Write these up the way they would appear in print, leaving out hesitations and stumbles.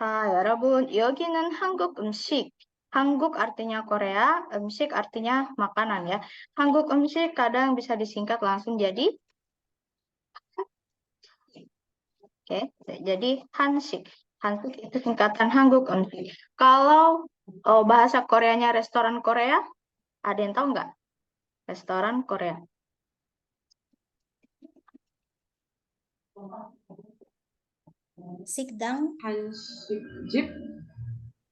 여러분, 여기는 한국 음식. 한국 artinya Korea, 음식 artinya makanan ya. 한국 음식 kadang bisa disingkat langsung jadi oke, jadi Hansik. Hansik itu singkatan Hanguk 음식. Kalau bahasa Koreanya restoran Korea, ada yang tahu nggak? Restoran Korea. 식당, 한식집?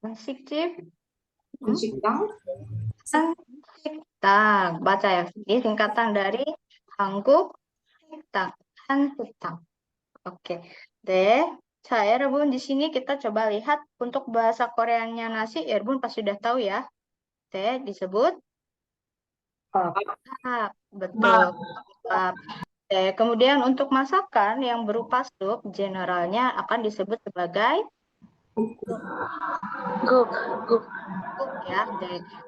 Hansikjip, 한식당? Hansikdang. Baca ya. Ini singkatan dari Hanguk Sikdang. Hansikdang. Oke. Deh. 여러분 di sini kita coba lihat untuk bahasa Koreanya nasi, 여러분 pasti sudah tahu ya. Deh, disebut bap. Betul. Bap. Kemudian untuk masakan yang berupa sup, generalnya akan disebut sebagai guk, guk, sup ya.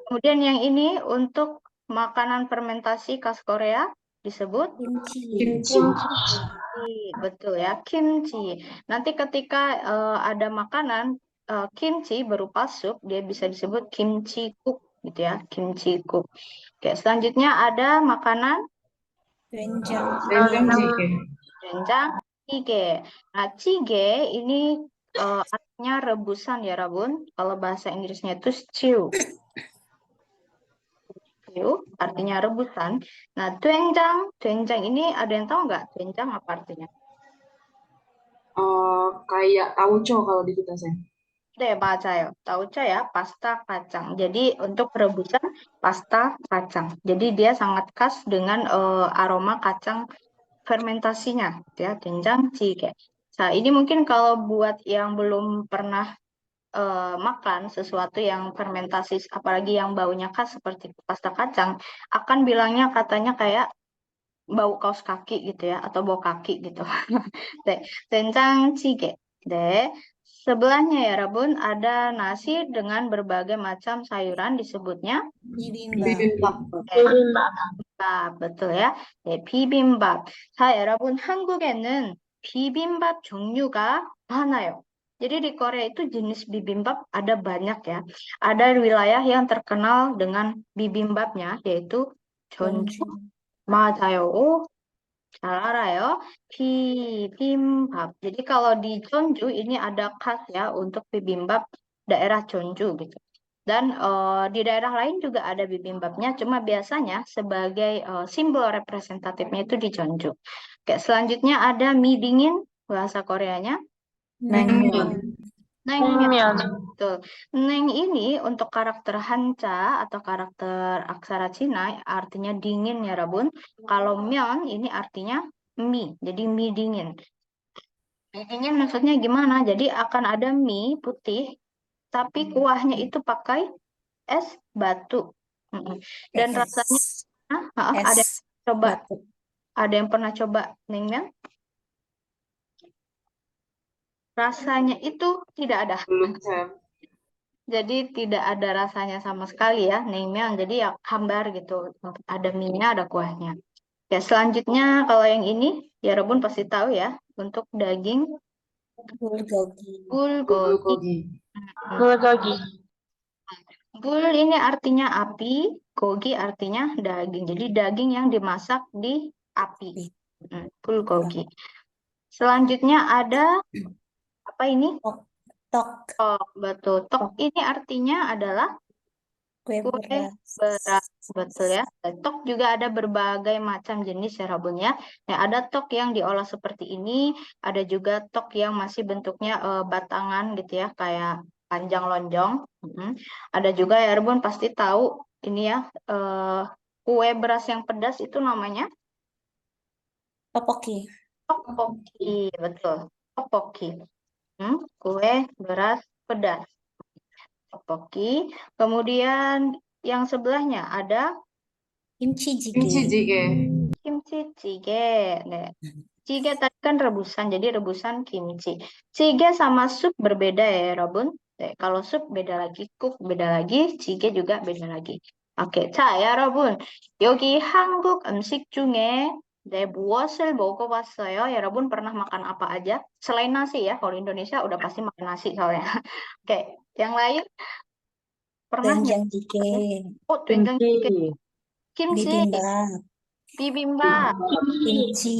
Kemudian yang ini untuk makanan fermentasi khas Korea disebut kimchi, 김치. betul ya, kimchi. Nanti ketika ada makanan kimchi berupa sup, dia bisa disebut kimchi cook gitu ya, kimchi cook. Oke, selanjutnya ada makanan 된장, 된장찌개. doenjang jjigae. Nah, jjigae ini artinya rebusan ya, Rabun. Kalau bahasa Inggrisnya itu stew. Stew artinya rebusan. Nah, doenjang ini ada yang tahu nggak? Doenjang apa artinya? Kayak tauco kalau di kita, Sen. Deh, 맞아요. tauco ya, pasta kacang. Jadi untuk rebusan pasta kacang. Jadi dia sangat khas dengan aroma kacang fermentasinya, ya, doenjang jjigae. Nah, ini mungkin kalau buat yang belum pernah makan sesuatu yang fermentasi, apalagi yang baunya khas seperti pasta kacang, akan bilangnya katanya kayak bau kaos kaki gitu ya, atau bau kaki gitu. Deh, doenjang jjigae. Deh, sebelahnya ya, Rabun, ada nasi dengan berbagai macam sayuran disebutnya bibimbap, bibimbap, betul ya. 네, 비빔밥. 자, 여러분, 한국에는 비빔밥 종류가 많아요. Jadi di Korea itu jenis bibimbap ada banyak ya. Ada wilayah yang terkenal dengan bibimbapnya, yaitu Jeonju. 전주, 맞아요. 오, 잘 알아요. 비빔밥. Jadi kalau di Jeonju ini ada khas ya untuk bibimbap daerah Jeonju gitu. Dan di daerah lain juga ada bibimbapnya, cuma biasanya sebagai simbol representatifnya itu di Jeonju. Oke, selanjutnya ada mie dingin, bahasa Koreanya. 냉면, Naengmyeon. Betul. Neng ini untuk karakter Hancha atau karakter aksara Cina artinya dingin ya, Rabun. Kalau myeon ini artinya mie, jadi mie dingin. Mie dingin maksudnya gimana? Jadi akan ada mie putih, tapi kuahnya itu pakai es batu. Mm-mm. Dan rasanya es, ada yang es coba, batu. ada yang pernah coba naengmyeon? Rasanya itu tidak ada. belum, Sen. Jadi tidak ada rasanya sama sekali ya naengmyeon. Jadi ya hambar gitu. Ada mie-nya, ada kuahnya. Ya selanjutnya kalau yang ini ya Rebun pasti tahu ya. Untuk daging bulgogi, bulgogi. 불고기. bulgogi, Bul ini artinya api, gogi artinya daging. Jadi daging yang dimasak di api. Bulgogi. Selanjutnya ada apa ini? tok, Tok, betul. Tok ini artinya adalah kue kue beras, beras, betul ya. Tok juga ada berbagai macam jenis ya Rabun ya. Nah, ada tok yang diolah seperti ini, ada juga tok yang masih bentuknya batangan gitu ya, kayak panjang lonjong. Ada juga ya Rabun pasti tahu ini ya, kue beras yang pedas itu namanya topoki, tteokbokki, betul. Tteokbokki. Kue beras pedas. Tteokbokki. Kemudian yang sebelahnya ada kimchi jjigae, 김치찌개. kimchi jjigae. Nah, jjigae tadi kan rebusan, jadi rebusan kimchi. Jjigae sama sup berbeda ya, Robun. Kalau sup beda lagi, cook beda lagi, jjigae juga beda lagi. 오케이. 자, 여러분. 여기 한국 음식 중에 네, 무엇을 먹어봤어요? 여러분 pernah makan apa aja? Selain nasi ya, kalau Indonesia udah pasti makan nasi soalnya. Oke, yang lain pernah nggak? 된장찌개, Oh, 된장찌개, Kimchi. kimchi, bibimbap, bibimbap, kimchi,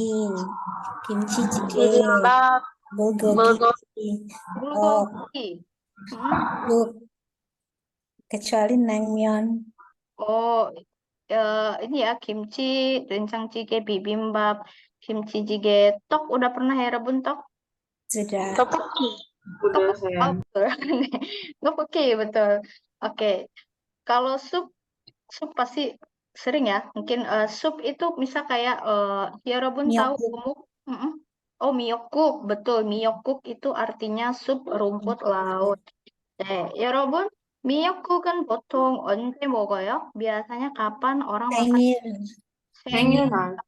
kimchi찌개, Bibimbap, bulgogi, oh, bulgogi. Hmm. yuk, kecuali naengmyeon. Oh, ini ya kimchi, 된장찌개, bibimbap, kimchi jjigae, tok udah pernah ya rebun tok? Sudah. udah Oh, sayang. betul. Oke, betul. Oke, kalau sup pasti sering ya. Mungkin sup itu misal kayak ya rebun tahu Myeokguk. gemuk. Mm-mm. Oh, miyeokguk, betul. Miyeokguk itu artinya sup rumput laut. 여러분, 미역국은 보통 언제 먹어요? biasanya kapan orang makan 생일, 생일? 생일날.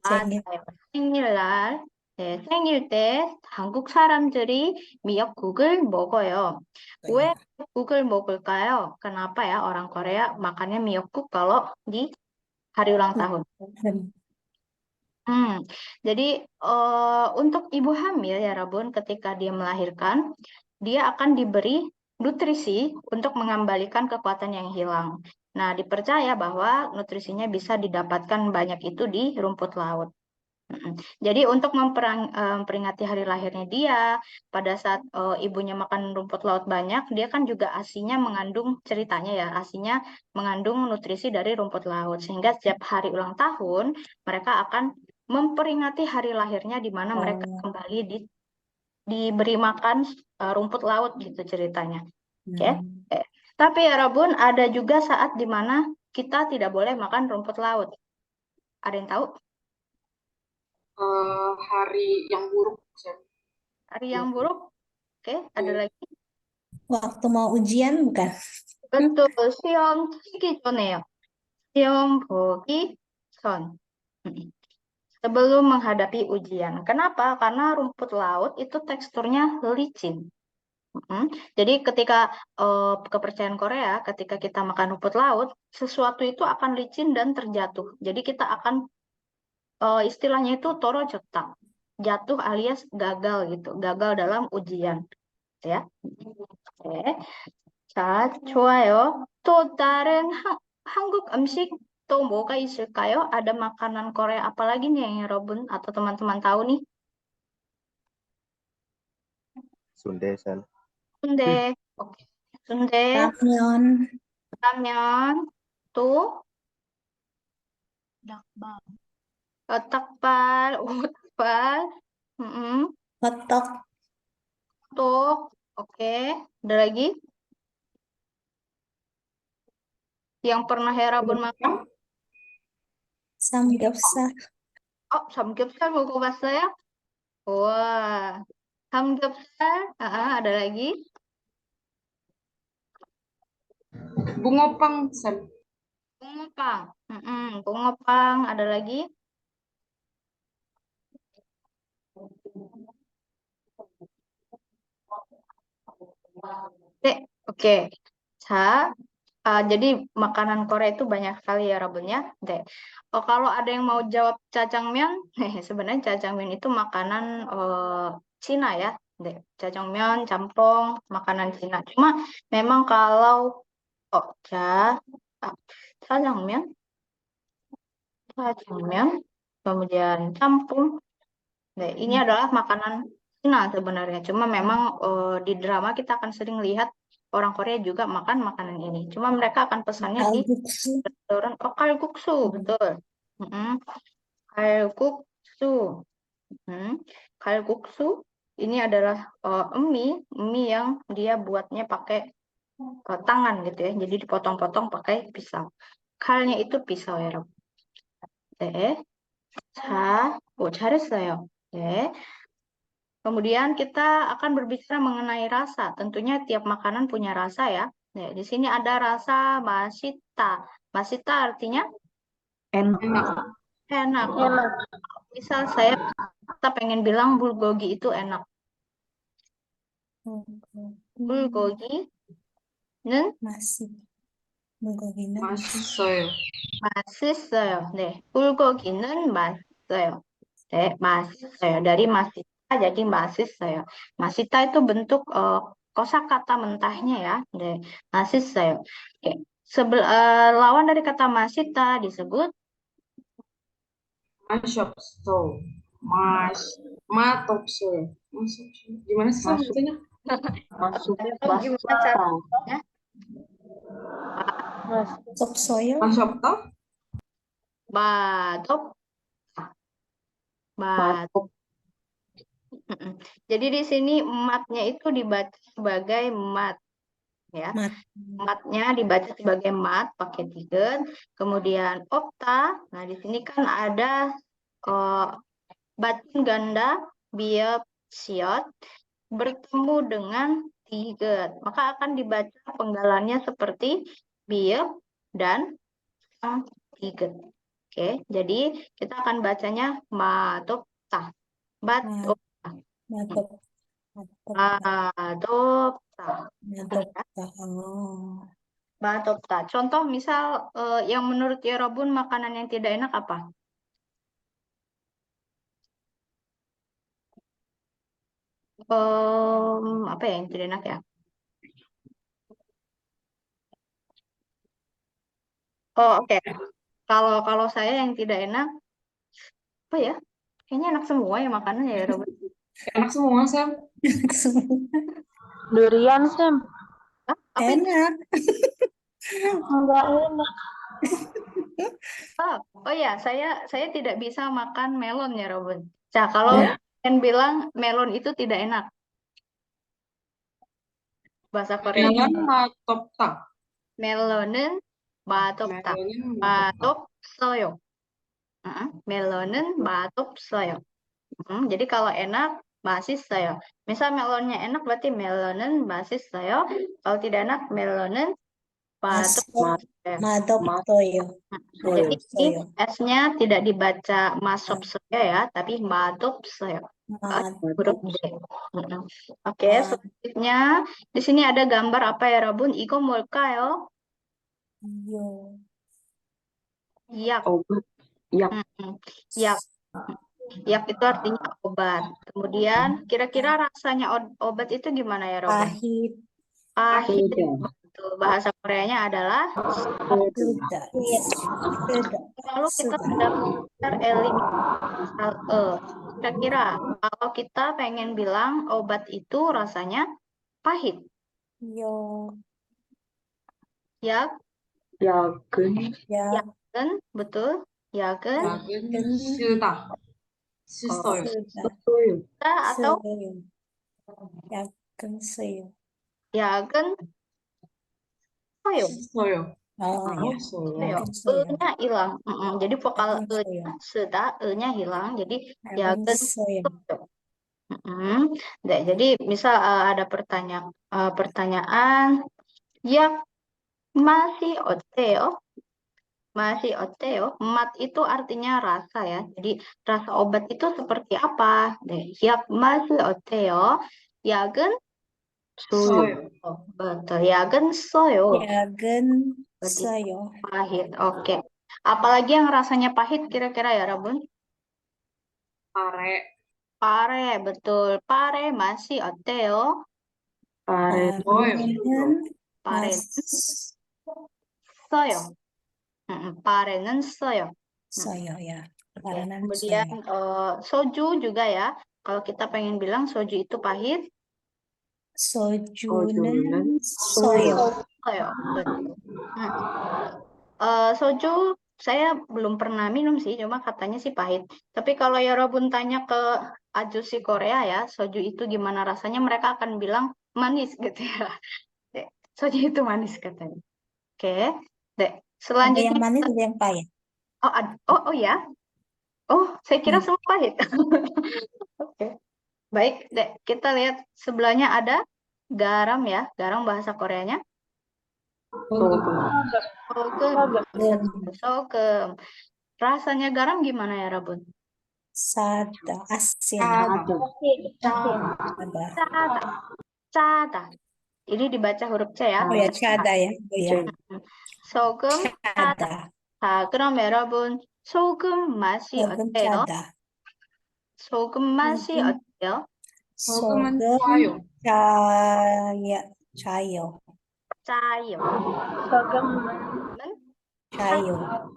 생일. 맞아요. 생일날. 네, 생일 때 한국 사람들이 미역국을 먹어요. 왜 미역국을 먹을까요? Kenapa ya orang Korea makannya miyeokguk kalau di hari ulang tahun? Jadi untuk ibu hamil ya Rabun, ketika dia melahirkan, dia akan diberi nutrisi untuk mengembalikan kekuatan yang hilang. Nah, dipercaya bahwa nutrisinya bisa didapatkan banyak itu di rumput laut. Jadi untuk memperingati hari lahirnya dia, pada saat ibunya makan rumput laut banyak, dia kan juga ASI-nya mengandung ceritanya ya, ASI-nya mengandung nutrisi dari rumput laut. Sehingga setiap hari ulang tahun, mereka akan memperingati hari lahirnya di mana mereka kembali diberi makan rumput laut gitu ceritanya. Oke. Tapi ya Rabun, ada juga saat di mana kita tidak boleh makan rumput laut. Ada yang tahu? Hari yang buruk, sayang. Hari yang buruk? Oke, ada lagi? Waktu mau ujian bukan? Betul, 시험 치기 전에요. 시험 보기 전. Sebelum menghadapi ujian. Kenapa? Karena rumput laut itu teksturnya licin. Jadi ketika kepercayaan Korea, ketika kita makan rumput laut, sesuatu itu akan licin dan terjatuh. Jadi kita akan istilahnya itu 떨어졌다. Jatuh alias gagal gitu. Gagal dalam ujian. Ya. Oke. 자, 좋아요. 또 다른 한국 음식 또 뭐가 있을까요? Ada makanan Korea apa lagi nih yang Robun atau teman-teman tahu nih? Sundaesan. Sundae. Oke. Sundae, 라면, ramen, tuh takbal, takbal, hottog, tuh, oke. Ada lagi yang pernah Herabun makan? samgyeopsal, Oh, samgyeopsal 먹어봤어요? Wah, samgyeopsal. Ada lagi? Bungopang, sayang. Bungopang. Bungopang. Ada lagi? Oke. Jadi makanan Korea itu banyak sekali ya Rabunnya. Kalau ada yang mau jawab jjajangmyeon, sebenarnya jjajangmyeon itu makanan Cina ya. Jjajangmyeon, campong, makanan Cina. Cuma memang kalau jjajangmyeon, kemudian campong. Ini adalah makanan Cina sebenarnya. Cuma memang di drama kita akan sering lihat orang Korea juga makan makanan ini. Cuma mereka akan pesannya di kalguksu, restoran. Oh, kalguksu, betul. Kalguksu. Kalguksu ini adalah mie yang dia buatnya pakai tangan gitu ya. Jadi dipotong-potong pakai pisau. Kalnya itu pisau ya, Rob. 잘했어요. Kemudian kita akan berbicara mengenai rasa. Tentunya tiap makanan punya rasa ya. Di sini ada rasa masita. Masita artinya Enak. enak. Misal kita pengen bilang bulgogi itu enak. bulgogi는 bulgogi는 Masih, sayang. 맛있어요. bulgogi는 saya. Saya dari masita jadi saya. Masita itu bentuk kosakata mentahnya ya. Saya. Oke. Lawan dari kata masita disebut Masopso. Matopso. Masopso. Gimana sih Sam Masuk. sebetulnya? Masuk gimana caranya? Soksoyo. Masopto? Batok. Batok. Mm-mm. Jadi di sini matnya itu dibaca sebagai mat ya. Mat. Matnya dibaca sebagai mat pakai tiket. Kemudian opta. Nah, di sini kan ada batin ganda biop siot bertemu dengan tiket. Maka akan dibaca penggalannya seperti biop dan tiket. Oke, jadi kita akan bacanya matopta. Batopta. Matok. Matok. Batopta. Matok. Oh. Batopta. Contoh misal yang menurut Yerobun makanan yang tidak enak apa? Apa ya yang tidak enak ya? Oh, oke. Kalau saya yang tidak enak, apa ya? Kayaknya enak semua ya makanan ya Yerobun. Enak semua Sam. Durian, Sam. Hah? Apa itu? Enak. Enggak enak. Oh ya, saya tidak bisa makan melon ya Robun. Nah, kalau kalian bilang melon itu tidak enak, bahasa Korea Melon matopta. melonen batopta. Melon matopta. Batop soyo. Melonen batop soyo. Jadi kalau enak basis soyo. Misal melonnya enak berarti melonen basis soyo. Kalau tidak enak melonen batop soyo. Matok toyo. Jadi Soyo. S-nya tidak dibaca masop soyo ya, tapi madop soyo. Huruf D. Oke, selanjutnya di sini ada gambar apa ya, Rabun? Iko molkayo? Yo. Yak. Obat. Yak. Yak. Yak itu artinya obat. Kemudian kira-kira rasanya obat itu gimana ya, Rabun? Pahit. Pahit. Betul. Bahasa Koreanya adalah Sudah. lalu kita sudah belajar eliminasi. Kira-kira kalau kita pengen bilang obat itu rasanya pahit, Yo. ya, Yagen. Ya. kan, betul, ya kan, Yagen sudah. Sustoyo. Sudah. Sustoyo. atau Soyo. Ya. Soyo. ya kan, soyo, Sustoyo. Oh ya. soyo, Soyo. e-nya hilang. Jadi vokal Yakin e-nya sudah, e-nya hilang, jadi ya Yakin kan, soyo. soyo. Jadi misal ada pertanyaan, ya masih oteo. Masih oteo, mat itu artinya rasa ya. Jadi rasa obat itu seperti apa? Yak masih oteo, yagen Soyo. betul, yagen soyo. Yakin Berarti soyo. pahit. Oke. Apalagi yang rasanya pahit kira-kira ya, Rabun? Pare. Pare, betul. Pare masih oteo. Pare. Soyo. Pare soyo. Pare는 soyo. Soyo ya. Oke, Karena kemudian soju juga ya. Kalau kita pengen bilang soju itu pahit, sojunen soyo. soyo, betul. Soju saya belum pernah minum sih, cuma katanya sih pahit. Tapi kalau Yorobun tanya ke ajusi Korea ya, soju itu gimana rasanya, mereka akan bilang manis gitu ya. Soju itu manis katanya. Oke, deh. Ada Selanjutnya yang manis, ada yang pahit. oh ya. Oh, saya kira semua pahit. Oke. Baik, deh. Kita lihat sebelahnya ada garam ya. Garam bahasa Koreanya. Sogem. Rasanya garam gimana ya, Rabun? Sada, asin. Ada. Ada. Cada. Ini dibaca huruf C ya. Oh ya, cada ya. Oh ya. Sogem, cada. Cada. 자, 그럼 여러분 소금 맛이 소금 어때요? 짜다. 소금 맛이 소금. 어때요? 소금은 소금 좋아요. 짜요. 짜요. 소금은 짜요.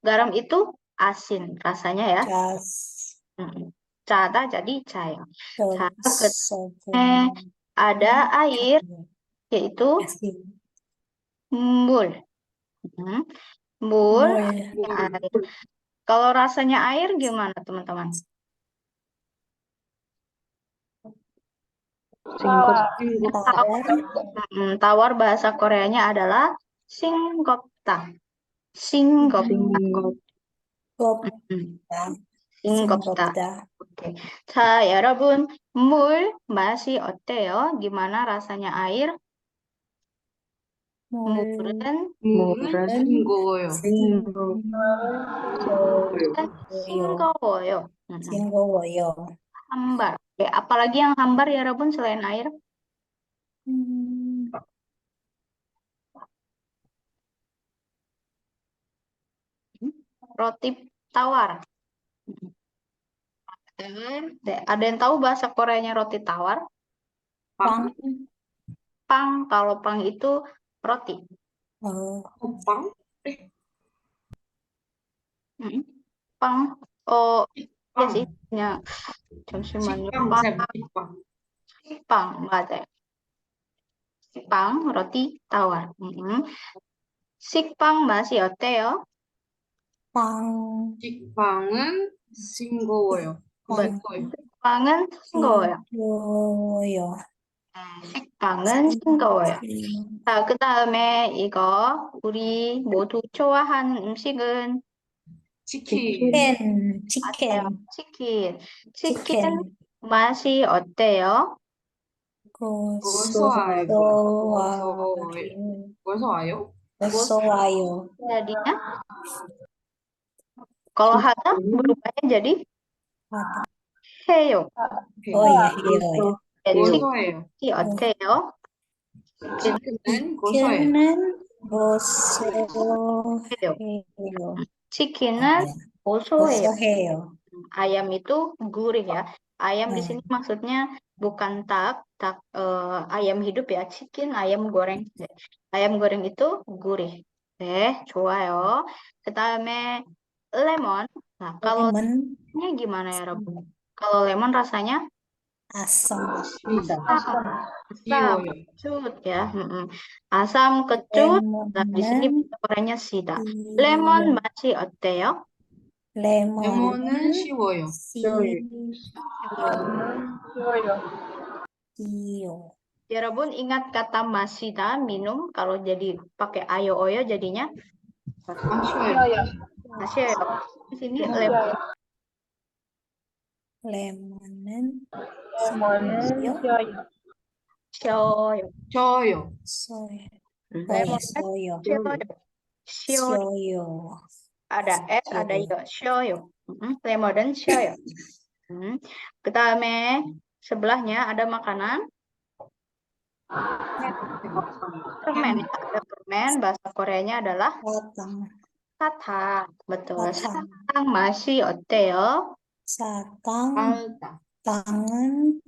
Garam itu asin rasanya ya. Cada jadi cair. 소금 Ada air yaitu asin. mul. Mul air. Kalau rasanya air gimana teman-teman? Tawar. Tawar bahasa Koreanya adalah singkopta. Singkopta. Singkopta. Oke. 자, 여러분, 물 맛이 어때요? Gimana rasanya air? 물은 싱거워요. 싱거워요. 싱거워요. Hambar. Oke, apalagi yang hambar ya, Rabun, selain air? Roti tawar. Ada yang tahu bahasa Koreanya roti tawar? 빵. Pang. Kalau pang itu roti. 빵? Pang. Oh, iya 빵. sih. Ya. 잠시만요. 식빵, 식빵. Pang, 맞아요. Pang, roti tawar. 식빵 맛이 어때요? 빵. 식빵은 싱거워요. 식빵은 싱거워요. 식빵은 싱거워요. 자, 그 다음에 이거 우리 모두 좋아하는 음식은 치킨. 치킨. 치킨 맛이 어때요? 고소해요. 고소해요? 고소해요. Jadinya kalau hata berubahnya jadi heyo. Oh iya, iya. 고소해요. 치킨이 어때요? 치킨은 고소해요. 고소해요. 치킨은 고소해요. Ayam itu gurih ya. Ayam di sini maksudnya bukan ayam hidup ya. Chicken ayam goreng. ayam goreng itu gurih. 좋아요. 그다음에 lemon. Nah, kalau lemonnya gimana ya, Rabu? Kalau lemon rasanya asam. 시워요. kecut ya. Asam kecut. Nah, di sini orangnya sida. Lemon 맛이 어때요? 레몬은 시워요. Yarabbun ingat kata masida minum kalau jadi pakai ayo oyo jadinya 마셔요. masih di sini 레몬은 sioyo 저요. sioyo. ada ada yo sioyo lemon dan sioyo. Ketahuan sebelahnya ada makanan permen. Ada permen, bahasa Koreanya adalah satang. Betul. Satang masih 어때요? tangan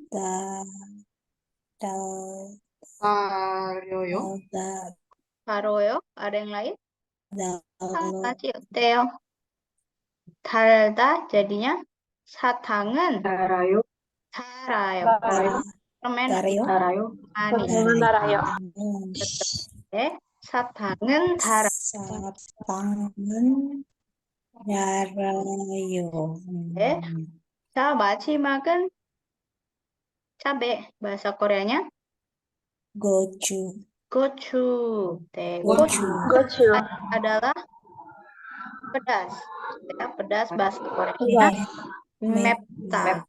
가려요. Karoyo, ada yang lain? Masih 어때요? 달다 jadinya 사탕은 달아요. permen manis. 사탕은 달아요. 자, 마지막은 cabe. bahasa Koreanya gochu. gochu. Gochu. Adalah pedas. Ya, pedas bahasa Koreanya mepta.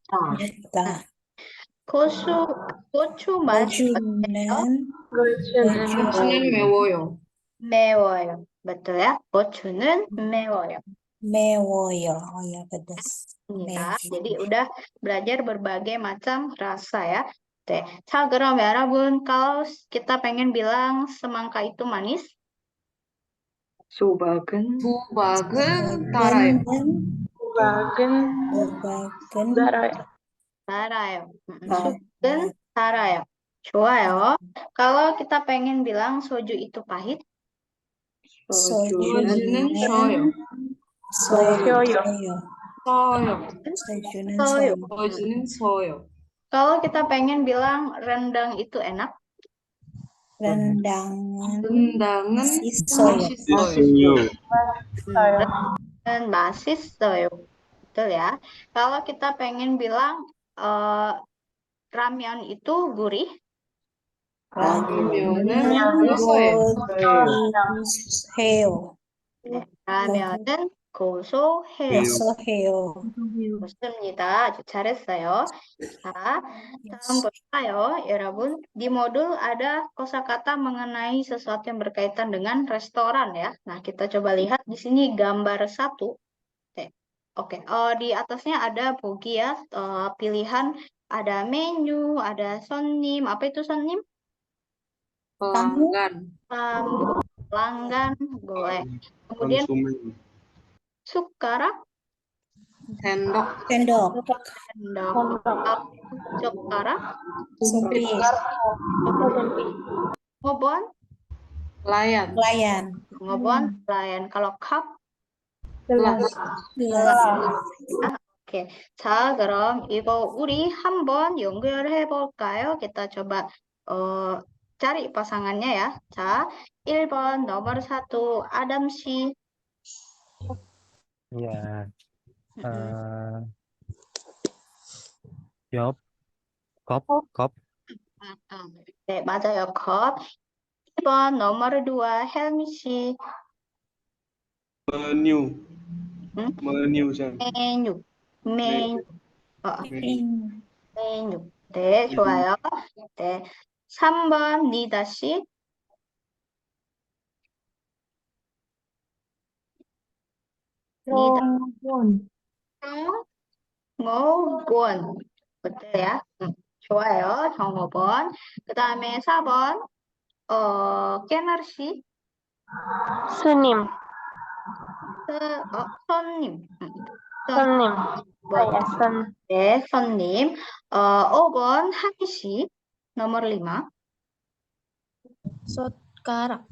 고추 맛이 어때요? 고추는 매워요. 매워요. betul ya. 고추는 매워요. Ya, pedas. Jadi udah belajar berbagai macam rasa ya. 자, 그럼 여러분, kalau kita pengen bilang semangka itu manis, 수박은 달아요. 수박은 수박은 달아요. 달아요. 달아요. 수박은 달아요. 좋아요. Kalau kita pengen bilang soju itu pahit, 소주는 셔요. 써요. 써요. 소주는 soyo. 써요. 소주는 써요. Kalau kita pengen bilang rendang itu enak, rendang은 rendang은 맛있어요. 맛있어요. masis어요. Betul ya. Kalau kita pengen bilang ramyeon itu gurih, 라면은 고소해요. 라면은 고소해요. 고소해요. 좋습니다. 아주 잘했어요. 자, dalam 볼까요, 여러분? Di modul ada kosakata mengenai sesuatu yang berkaitan dengan restoran ya. Nah, kita coba lihat di sini gambar 1. Oke. Di atasnya ada bogi ya, pilihan ada menu, ada sonnim. Apa itu sonnim? pelanggan. Tamu, pelanggan, boleh. Kemudian konsumen, sukarak, sendok. sendok, cokkarak, supir, ngobon, pelayan. pelayan, pelayan. Kalau cup, gelas. gelas. 오케이. 자, 그럼 이거 우리 한번 연결해 볼까요? kita coba cari pasangannya ya. 자, 1번 nomor 1 Adam 씨. Ya, 옆, 컵, 네, 맞아요. 컵. 2번 nomor 2 Helmi 씨. menu, menu Sam. 메뉴. 메뉴. 메뉴. 네, 메뉴. 좋아요. 네. 3번 니다 씨. 니다. 정어본. betul ya. 좋아요. 정어본. 그 다음에 4번 깨널 씨. 스님. 손님. 손님. 뭐, 손. 네, 손님. 5번 하미 씨. nomor 5. 숟가락.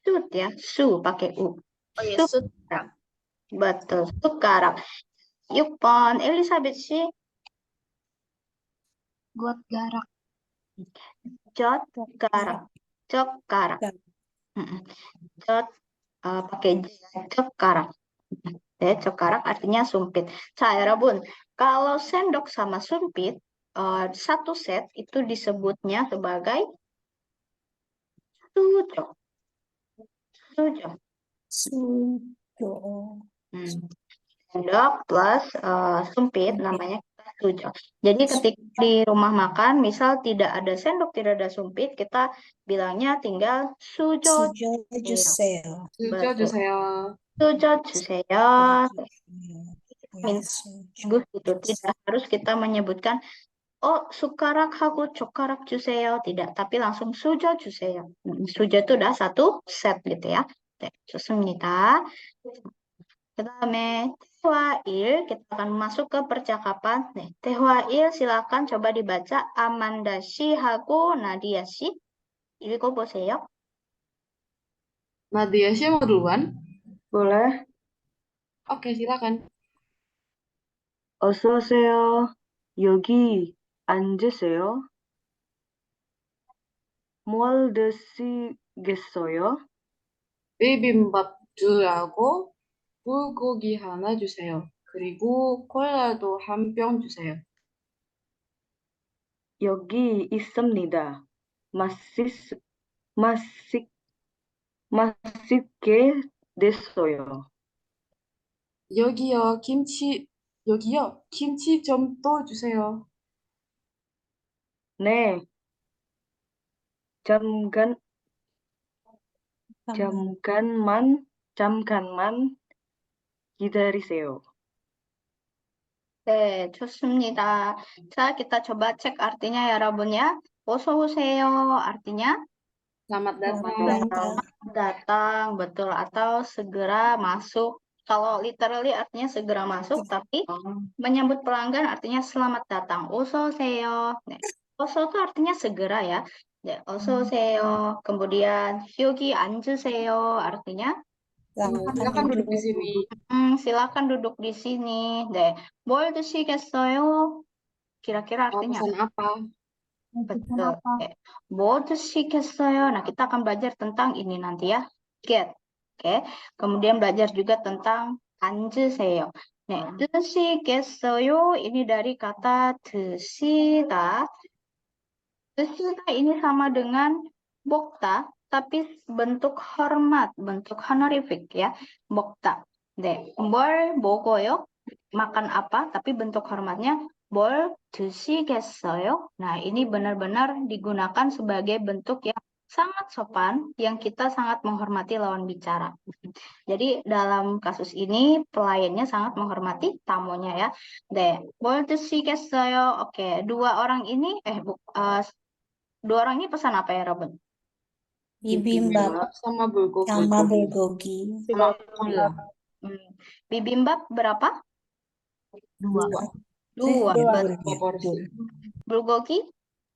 숫 ya. 수 pakai u. 숟가락. betul. 숟가락. 6번 엘리사벳 씨. 젓가락. 젓가락. 젓가락. 젓 pakai 젓가락. 네, 젓가락 artinya sumpit. 자, 여러분, kalau sendok sama sumpit satu set itu disebutnya sebagai sujo. Sujo. Sendok plus sumpit namanya sujo. Jadi ketika di rumah makan, misal tidak ada sendok, tidak ada sumpit, kita bilangnya tinggal sujo 주세요. 수저 주세요. sujo 주세요. Bagus gitu. Tidak harus kita menyebutkan sukarak haku cokarak 주세요. Tidak, tapi langsung sujo 주세요. Sujo itu udah satu set gitu ya. 네, 좋습니다. 그 다음에 tehwail, kita akan masuk ke percakapan. 네, tehwail silakan coba dibaca Amanda 씨 하고 Nadia 씨. 읽어보세요. 나디아 씨 mau duluan? boleh. Oke, silakan. 어서 오세요. 여기 앉으세요. 뭘 드시겠어요? 비빔밥 두하고 불고기 하나 주세요. 그리고 콜라도 한 병 주세요. 여기 있습니다. 맛있게 됐어요. 여기요, 김치 좀 더 주세요. 네. 잠깐만 기다리세요. 네, 좋습니다. 자, kita coba cek artinya ya, Rabun ya. 어서 오세요. artinya Selamat datang. Datang. Datang, betul. Atau segera masuk. Kalau literally artinya segera masuk, tapi menyambut pelanggan artinya selamat datang. 어서 오세요. 네. 어서 itu artinya segera ya. 네, 어서 오세요. Kemudian 여기 앉으세요 artinya Silakan duduk di sini. silakan duduk di sini. 네. 뭘 드시겠어요? Kira-kira Mau artinya pesan apa? betul. Oke. 뭐 드시겠어요? Nah, kita akan belajar tentang ini nanti ya. Get. Oke. Kemudian belajar juga tentang 앉으세요. 네, 드시겠어요? Ini dari kata 드시다. 드시다 ini sama dengan 먹다, tapi bentuk hormat, bentuk honorific ya. 먹다. 네, 뭘 먹어요? Makan apa, tapi bentuk hormatnya 뭘 드시겠어요? Nah, ini benar-benar digunakan sebagai bentuk yang sangat sopan, yang kita sangat menghormati lawan bicara. Jadi dalam kasus ini pelayannya sangat menghormati tamunya ya. 뭘 드시겠어요? Oke, dua orang ini pesan apa ya, Robin? Bibimbap sama bulgogi. sama bulgogi. Sama cola. Bibimbap berapa? Dua. Dua. Proporsi. Bulgogi?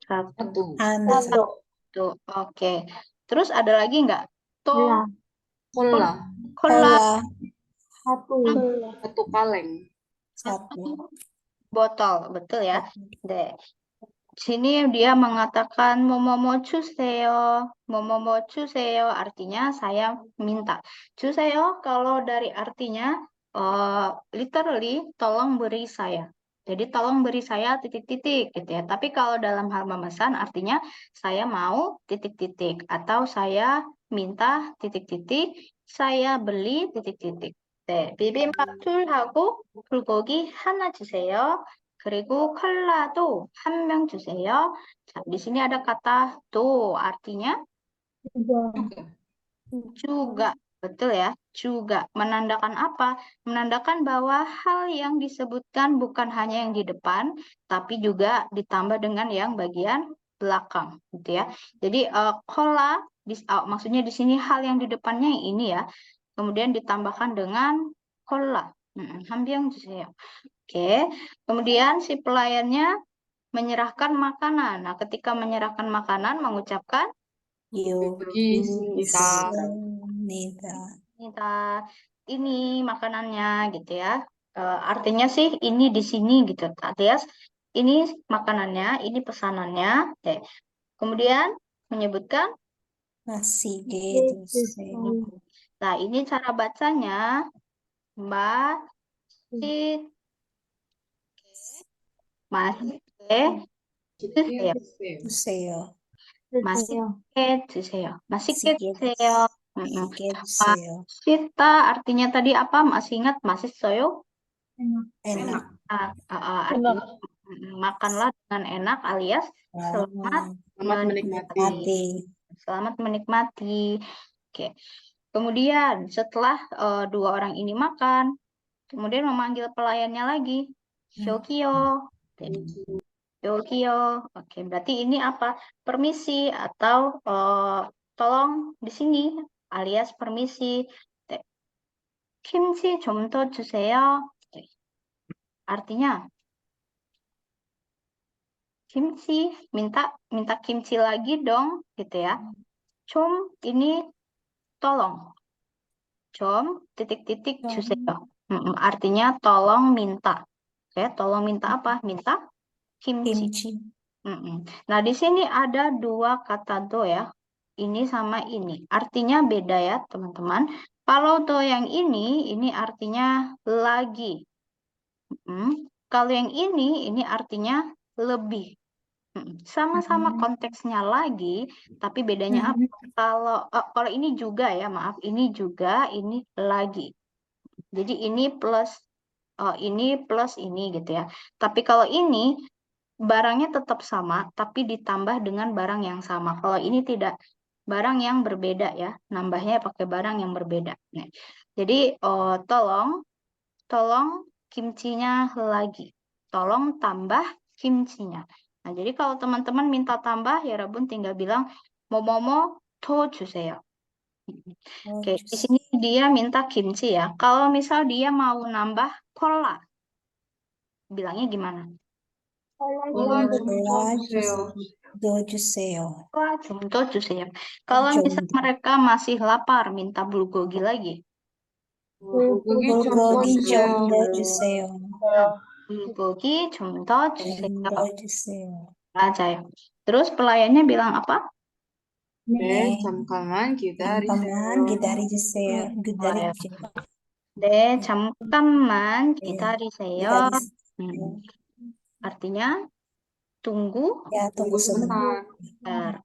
Satu. Satu. Tuh, oke. Terus ada lagi nggak? Cola. Cola. Cola. Satu kaleng. Satu. Botol, betul ya. Sini dia mengatakan momomo 주세요. momomo 주세요 artinya saya minta. 주세요 kalau dari artinya literally tolong beri saya. Jadi tolong beri saya titik-titik gitu ya. Tapi kalau dalam hal memesan artinya saya mau titik-titik atau saya minta titik-titik, saya beli titik-titik. 네, 비빔밥 둘하고 불고기 하나 주세요. 그리고 콜라도 한 명 주세요. 자, di sini ada kata do, artinya juga. Betul ya, juga. Menandakan apa? Menandakan bahwa hal yang disebutkan bukan hanya yang di depan, tapi juga ditambah dengan yang bagian belakang, gitu ya. Jadi cola, maksudnya di sini hal yang di depannya yang ini ya. Kemudian ditambahkan dengan cola. 한병 주세요. Oke, kemudian si pelayannya menyerahkan makanan. Nah, ketika menyerahkan makanan, mengucapkan Kita. minta ini makanannya gitu ya. Artinya sih ini di sini gitu. Alias ini makanannya, ini pesanannya. Kemudian menyebutkan Nasi gitu. Nah, ini cara bacanya 맛있게 주세요. 맛있게 드세요. 맛있게 맛있게 드세요. 주세요. 맛있다 artinya tadi apa? Masih ingat 맛있어요? Enak. Artinya makanlah dengan enak alias selamat menikmati. Selamat menikmati. Oke. Kemudian setelah dua orang ini makan, kemudian memanggil pelayannya lagi. Shokyo. Yogyo. Oke, berarti ini apa? Permisi atau tolong di sini alias permisi. 김치 좀 더 주세요. Artinya kimchi, minta kimchi lagi dong, gitu ya. 좀 ini tolong. 좀 titik-titik 주세요. Artinya tolong minta. Oke, tolong minta apa? Minta kimchi. Nah, di sini ada dua kata do ya. Ini sama ini. Artinya beda ya, teman-teman. Kalau do yang ini artinya lagi. Kalau yang ini artinya lebih. Sama-sama konteksnya lagi, tapi bedanya apa? Kalau ini juga ya, maaf, ini juga, ini lagi. Jadi ini plus ini gitu ya. Tapi kalau ini barangnya tetap sama, tapi ditambah dengan barang yang sama. Kalau ini tidak, barang yang berbeda ya. Nambahnya pakai barang yang berbeda. Nah, jadi tolong kimchinya lagi. Tolong tambah kimchinya. Nah, jadi kalau teman-teman minta tambah, ya Rabun tinggal bilang momomo 더 주세요. Oh, Oke, di sini dia minta kimchi ya. Kalau misal dia mau nambah 콜라, bilangnya gimana? 콜라 좀 콜라 주세요. 넣어주세요. 콜라 좀 더 주세요. Kalau misal mereka masih lapar, minta bulgogi lagi. 불고기 좀 불고기 좀 넣어주세요. 넣어주세요. bulgogi 좀 더 주세요. 넣어주세요. 맞아요. Terus pelayannya bilang apa? 네, 잠깐만 잠깐만 기다리세요. 기다리세요. 네, 잠깐만 예, 기다리세요. 기다리세요. Artinya tunggu Ya, tunggu sebentar. sebentar.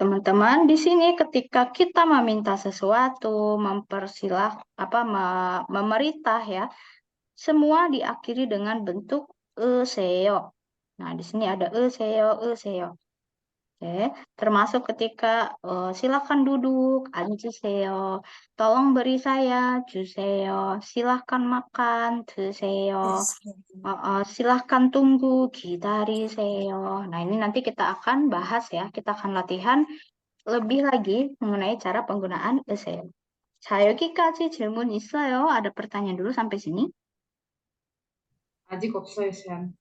Teman-teman, di sini ketika kita meminta sesuatu, memerintah ya, semua diakhiri dengan bentuk seyo. Nah, di sini ada seyo. Oke, termasuk ketika silakan duduk, 앉으세요. Tolong beri saya, 주세요. Silakan makan, 드세요. Silahkan tunggu, 기다리세요. Nah, ini nanti kita akan bahas ya. Kita akan latihan lebih lagi mengenai cara penggunaan seyo. 자, 여기까지 질문 있어요? ada pertanyaan dulu sampai sini? 아직 없어요, 쌤.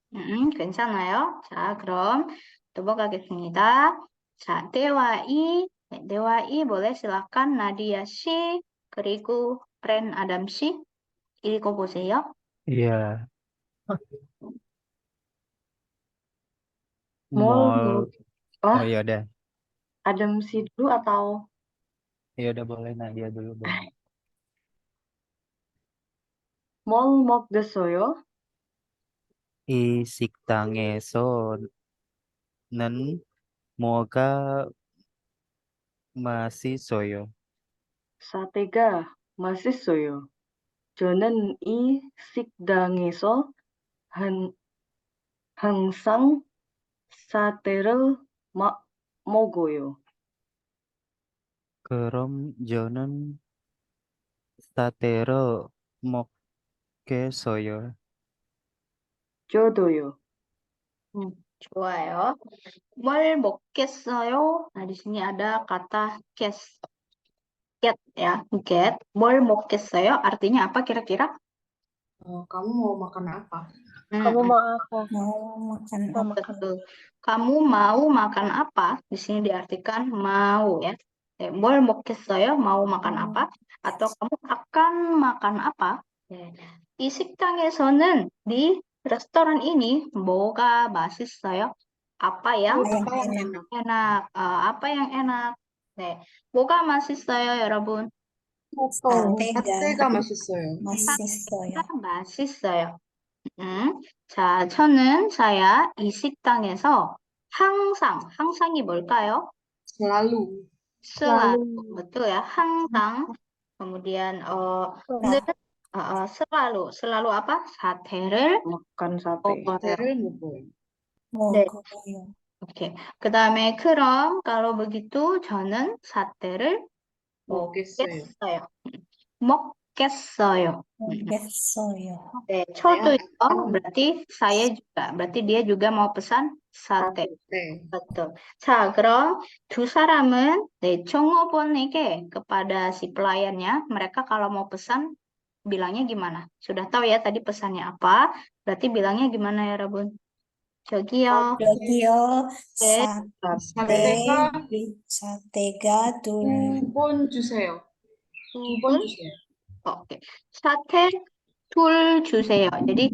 괜찮아요. 자, 그럼 넘어가겠습니다. 자, 대화이. 네, 대화이 boleh silakan Nadia 씨 그리고 Ren Adam 씨 읽어보세요. Iya. Mau- Oh ya udah. Adam sih dulu atau Ya udah boleh Nadia dulu dong. 뭘 먹겠어요? 이 식당에서는 뭐가 맛있어요? 사태가 맛있어요. 저는 이 식당에서 항상 사태를 먹어요. 그럼 저는 사태를 먹겠어요. 저도요. 좋아요. 뭘 먹겠어요? Nah, di sini ada kata get ya, get. 뭘 먹겠어요? Artinya apa kira-kira? kamu mau makan apa? Kamu mau apa? Mau makan Mau apa? makan. Betul. Kamu mau makan apa? Di sini diartikan mau ya. 뭘 먹겠어요? Mau makan apa? Atau kamu akan makan apa? 이 식당에서는 di restoran ini 뭐가 맛있어요? Apa yang Apa yang enak? enak? Apa yang enak? 네. 뭐가 맛있어요, 여러분? 사태가 맛있어요. 맛있어요. 맛있어요. 자, saya 이 식당에서 항상이 뭘까요? selalu. selalu. Betul ya, 항상. Kemudian 늘, selalu apa? 사태를 makan sate. 사태를 먹어요. 먹어요. 오케이. 그다음에 그럼 kalau begitu 저는 사태를 먹겠어요. 먹겠어요. 먹겠어요. 네, 저도요. berarti saya juga. Berarti dia juga mau pesan sate. 네. Betul. 자, 그럼 두 사람은 종업원에게 kepada si pelayannya, mereka kalau mau pesan bilangnya gimana? Sudah tahu ya tadi pesannya apa? Berarti bilangnya gimana ya, Rabun? 저기요. 여기요. 네. 사태가 둘. 2번 주세요. 2번 주세요. Oke. Sate tul 주세요. Jadi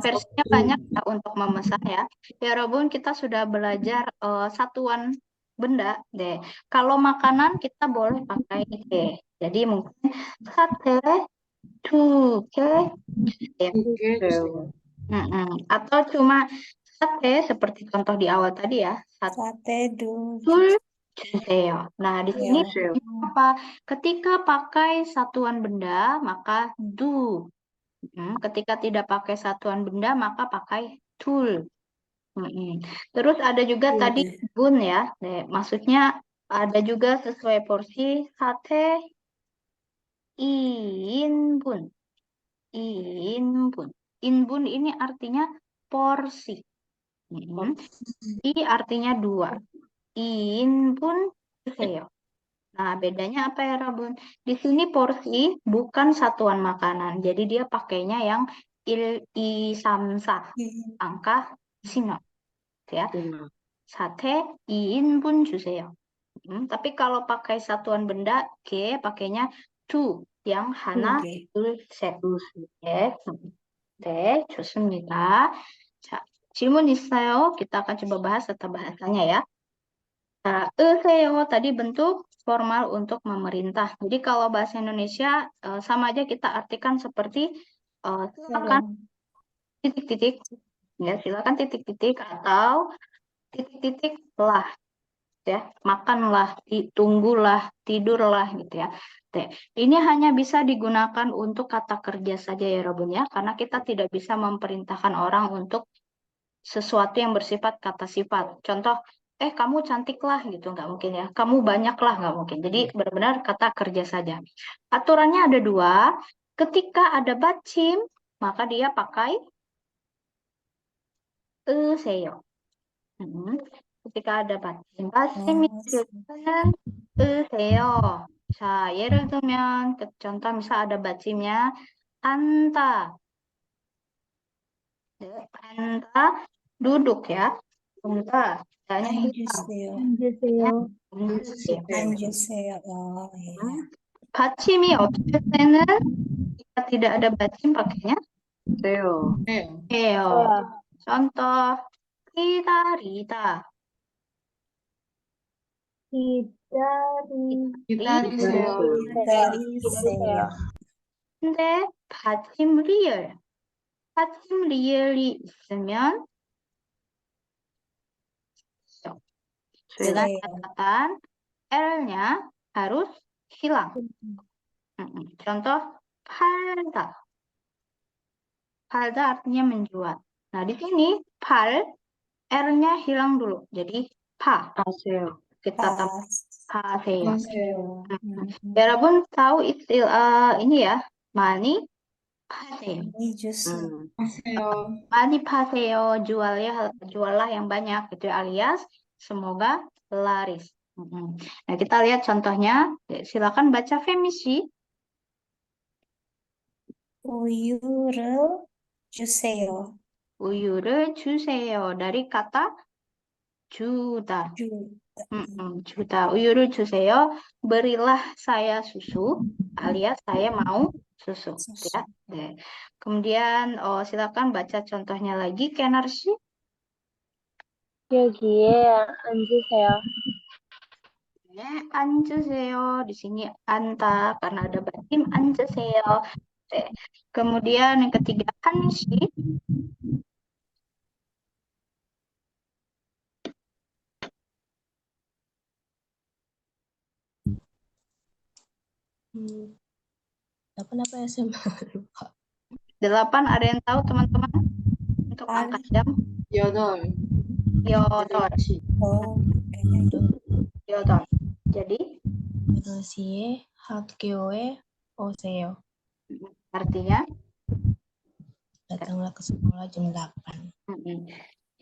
versinya banyak ya untuk memesan ya. Ya, Robun, kita sudah belajar satuan benda deh. Kalau makanan kita boleh pakai ke. Jadi mungkin sate 두 개. Ya. 2개 주세요. Atau cuma sate seperti contoh di awal tadi ya. 사태 둘. tul 주세요. Nah, di sini 주세요. apa? Ketika pakai satuan benda, maka do. Ketika tidak pakai satuan benda, maka pakai tool. Terus ada juga tadi bun ya. Maksudnya ada juga sesuai porsi sate inbun. Inbun ini artinya porsi. I artinya 2. 2인분 주세요. Nah, bedanya apa ya, Rabun? Di sini porsi bukan satuan makanan. Jadi dia pakainya yang 1, 2, 3, 4. Angka sino. Ya. Lima. Sate 2인분 주세요. Tapi kalau pakai satuan benda, G pakainya 2. Yang 하나, 개. 둘, 셋. 네, 네, 좋습니다. 자, 질문 있어요? Kita akan coba bahas serta bahasanya ya. Nah, seyo tadi bentuk formal untuk memerintah. Jadi kalau bahasa Indonesia sama aja kita artikan seperti silakan titik-titik, ya silakan titik-titik atau titik-titik lah, ya makanlah, tunggulah, tidurlah gitu ya. Oke. Ini hanya bisa digunakan untuk kata kerja saja ya Robun ya, karena kita tidak bisa memerintahkan orang untuk sesuatu yang bersifat kata sifat. Contoh, kamu cantik lah gitu, nggak mungkin ya. Kamu banyak lah, nggak mungkin. Jadi benar-benar kata kerja saja. Aturannya ada 2. Ketika ada bacim, maka dia pakai seyo. Ketika ada bacim. Bacim itu seyo. 자, 예를 들면 contoh misal ada bacimnya anta. Anta duduk ya. Anta. Tanya hilang. 앉으세요. 앉으세요. 앉으세요. 앉으세요. 예. 받침이 없을 때는 jika tidak ada 받침 pakainya 세요. 네. 해요. 와. contoh 기다리다. 기다리. 기다리세요. 기다리세요. 근데 받침 리을. 받침 리을이 있으면 dengan 세요. catatan L-nya harus hilang. Contoh 팔다. 팔다 artinya menjual. Nah, di sini pal R-nya hilang dulu. Jadi pa. 아세요. Kita tambah pa세요. 안녕하세요. 여러분 tahu istilah ini ya, 많이 파세요. 해주세요. 안녕하세요. 많이 파세요, juallah yang banyak gitu ya, alias semoga laris. Nah, kita lihat contohnya. Silakan baca Femisi. 우유를 주세요. 우유를 주세요. Dari kata 주다. 주다. 우유를 주세요. Berilah saya susu, alias saya mau susu. Ya. 네. Kemudian silakan baca contohnya lagi, Kenarsi. 여기에 앉으세요. 네, 앉으세요. Di sini anta karena ada batim 앉으세요. 네. Kemudian yang ketiga 한시. Apa ya saya lupa. 8 ada yang tahu teman-teman untuk angka jam? 여덟. Yodor. Yodor. Jadi 8시에 학교에 오세요. artinya datanglah ke sekolah jam 8.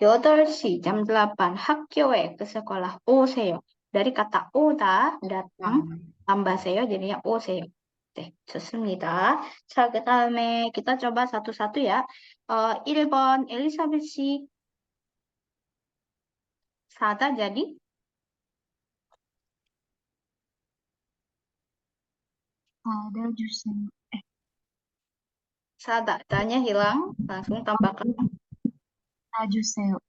8시 jam 8 학교에 ke sekolah 오세요. Dari kata 오다 datang tambah seyo jadinya 오세요. 네, 좋습니다. 자, 그다음에 kita coba satu-satu ya. 1번 엘리사벳 씨. 사다 jadi Ada jurusan. 사다. Tanya hilang, langsung tambahkan. 사주세요.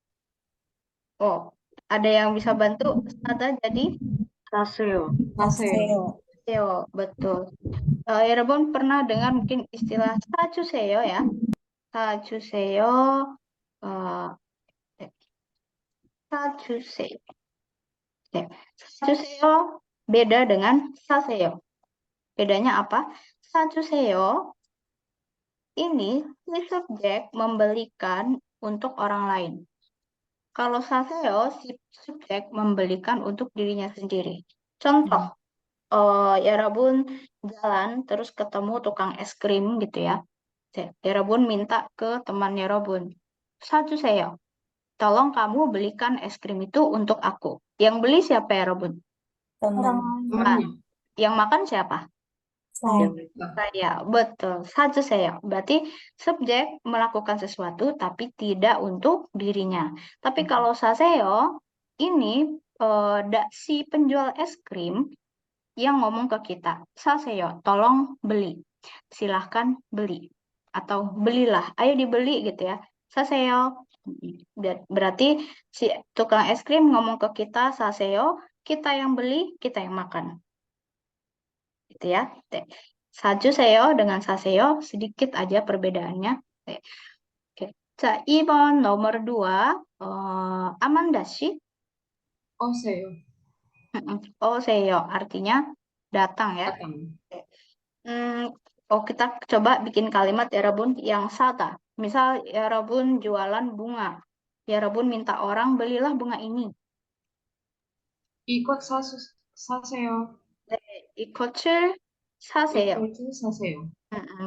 Oh, ada yang bisa bantu? Sa다 jadi 사세요. 사세요. seyo, betul. 여러분 pernah dengar mungkin istilah 사주세요 ya? 사주세요. 사주세요. 네. 사주세요 beda dengan 사세요. Bedanya apa? 사주세요 ini si subjek membelikan untuk orang lain. Kalau saseyo si subjek membelikan untuk dirinya sendiri. Contoh, Yarabun jalan terus ketemu tukang es krim gitu ya. Yarabun minta ke teman Yarabun, sajuseyo, tolong kamu belikan es krim itu untuk aku. Yang beli siapa ya, Robun? teman. Temannya. Yang makan siapa? Saya. Saya, betul. Sajuseyo. Berarti subjek melakukan sesuatu tapi tidak untuk dirinya. Tapi kalau saseyo, ini si penjual es krim yang ngomong ke kita. Saseyo, tolong beli. Silahkan beli. Atau belilah, ayo dibeli gitu ya. Saseyo. Berarti si tukang es krim ngomong ke kita, saseyo, kita yang beli, kita yang makan. Gitu ya. 사주세요 dengan saseyo sedikit aja perbedaannya. Oke. 자, 2번 nomor 2. 아만다 씨. 오세요. 오세요 artinya datang ya. datang. Kita coba bikin kalimat ya Rabun yang sata. Misal ya Rabun jualan bunga. Ya Rabun minta orang belilah bunga ini. 이것 사세요. 이것을 사세요. 이것을 사세요.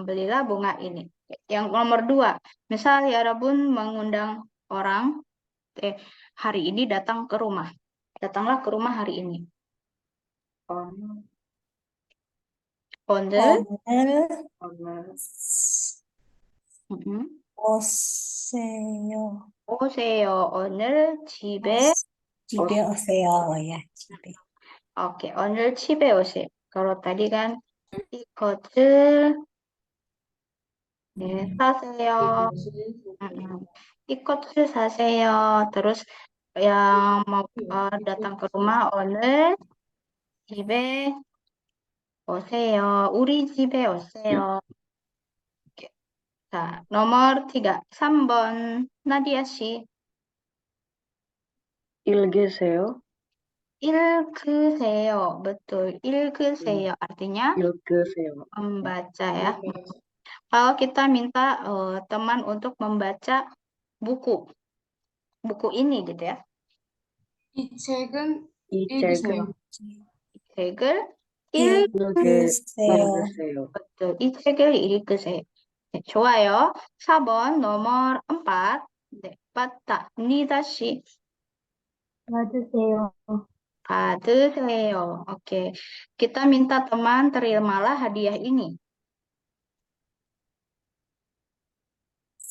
Belilah bunga ini. Yang nomor 2, misal ya Rabun mengundang orang hari ini datang ke rumah. Datanglah ke rumah hari ini. 오늘 오세요. 오세요. 오늘 집에 오세요. Ya, 집에. Oke, 오늘 집에 오세요. Kalau tadi kan 이것을 사세요. 이것을 사세요. Terus yang mau datang ke rumah 오늘 집에 오세요. 우리 집에 오세요. 오ke. 자, nomor 3, 3번 나디아 씨. 읽으세요. 읽으세요. betul. 읽으세요. Artinya 읽으세요. membaca ya. Kalau kita minta teman untuk membaca buku ini gitu ya. 이 책은 이 읽으세요. 책을 읽으세요. betul. 이 책을 읽으세요. 네, 좋아요. 4번 nomor 4. 네, 맞다. 니다 씨. 받으세요. 받으세요. Oke. Kita minta teman terimalah hadiah ini.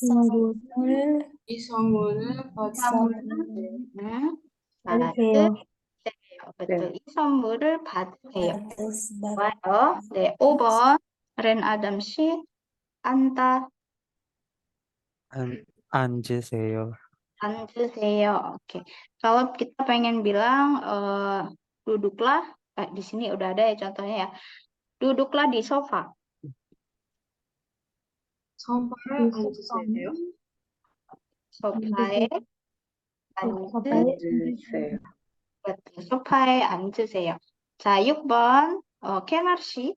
선물 이 선물을 받으세요. 받으세요. betul. 이 선물을 받으세요. 받으세요. 좋아요. 네, 5번 렌 아담 씨. 앉다. 앉으세요. 앉으세요. Oke. Kalau kita pengen bilang duduklah, di sini udah ada ya contohnya ya. Duduklah di sofa. 소파에 앉으세요. 소파에 앉으세요. betul. 소파에 앉으세요. 자, 6번 케나 씨.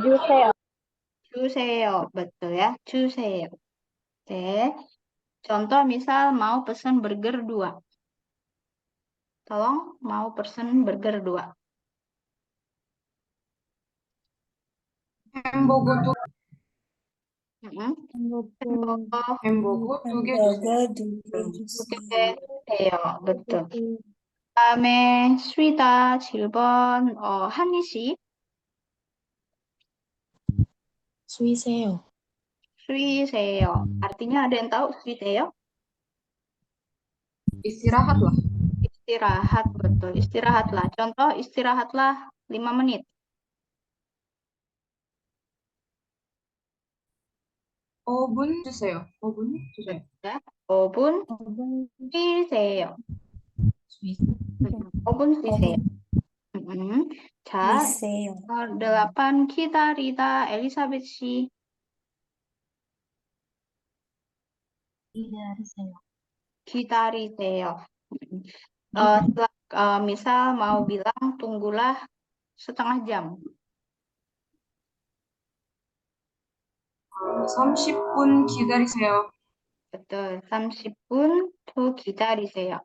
주세요. 주세요. betul ya. 주세요. Oke. Contoh misal mau pesan burger 2. Tolong mau pesan burger 2. 햄버거 두 햄버거 햄버거 2개 주세요. 햄버거 2개 주세요. 주세요. betul. 다음에 수이다 7번 한희 씨. 쉬세요. 쉬세요. Artinya ada yang tahu 쉬세요? istirahatlah. Istirahat, betul. Istirahatlah. Contoh istirahatlah 5 menit. 5분 주세요. 5분 주세요. 5분 쉬세요. 5분 쉬세요. 자, 쉬세요. 8 기다리다 엘리사벳 씨. 기다리세요. 기다리세요. misal mau bilang tunggulah setengah jam. 30분 기다리세요. betul. 30분 더 기다리세요.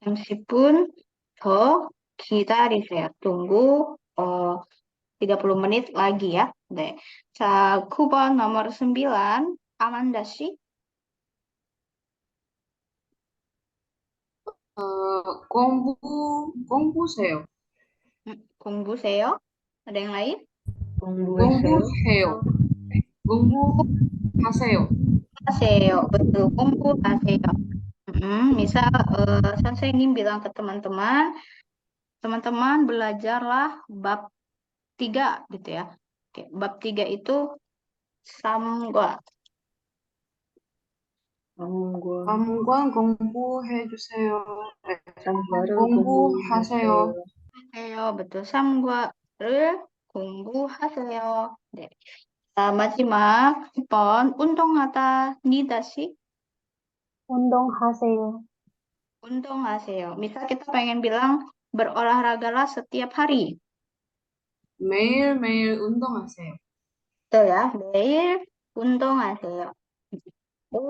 30분 더 기다리세요. Tunggu 30 menit lagi ya. 네. 자, 9번 nomor 9 아만다 씨. 공부세요. 공부세요. Ada yang lain? 공부했어요? 공부해요. 공부하세요. Haseyo, betul. Haseyo. Misal 선생님 bilang ke teman-teman, teman-teman belajarlah bab 3 gitu ya. Oke, bab 3 itu samgwa. 삼과 다음과 공부해주세요. 삼과를 공부하세요. Haseyo, betul. samgwa를 공부하세요. 네. 마지막 2번 운동하다 니다시 운동하세요. 운동하세요. Misal kita pengen bilang berolahragalah setiap hari. 매일매일 운동하세요. Betul ya, 매일 운동하세요.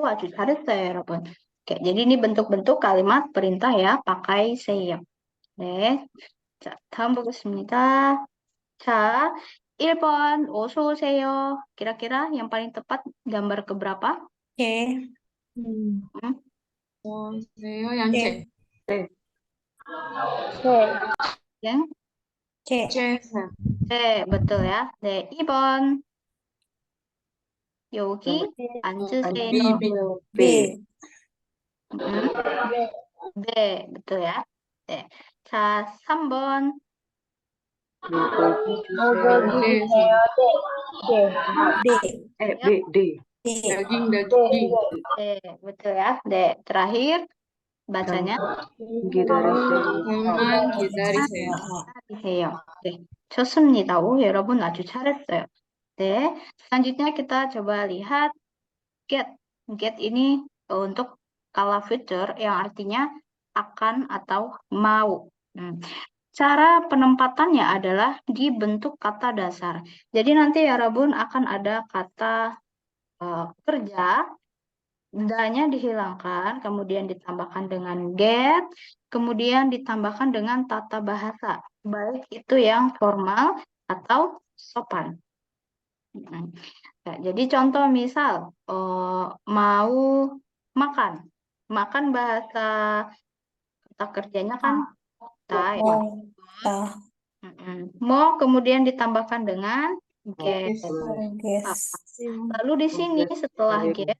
아주 잘했어요, 여러분. Oke, jadi ini bentuk-bentuk kalimat perintah ya, pakai 세요. 네. 자, 다음 보겠습니다. 자, 1번 어서 오세요. Kira-kira yang paling tepat gambar keberapa? 네. 안녕하세요. 양채. Yang 네. 채선. 네, betul ya. 네, 2번. 여기 앉으세요. 비빙. 네. 음, 네, betul ya. 네. 자, 3번. 먹어주세요. 네. 네. 네. daging. 네, betul ya. 네, terakhir bacanya 기다리세요. 잠깐만 기다리세요. 기다리세요. 네, 좋습니다. 오, 여러분 아주 잘했어요. 네, selanjutnya kita coba lihat get. Get ini untuk kala future yang artinya akan atau mau. Cara penempatannya adalah di bentuk kata dasar. Jadi nanti ya Rabun akan ada kata kerja, da-nya dihilangkan, kemudian ditambahkan dengan get, kemudian ditambahkan dengan tata bahasa, baik itu yang formal atau sopan. Ya, jadi contoh misal mau makan, bahasa kata kerjanya kan ta ya. Mau kemudian ditambahkan dengan get. Lalu di sini setelah get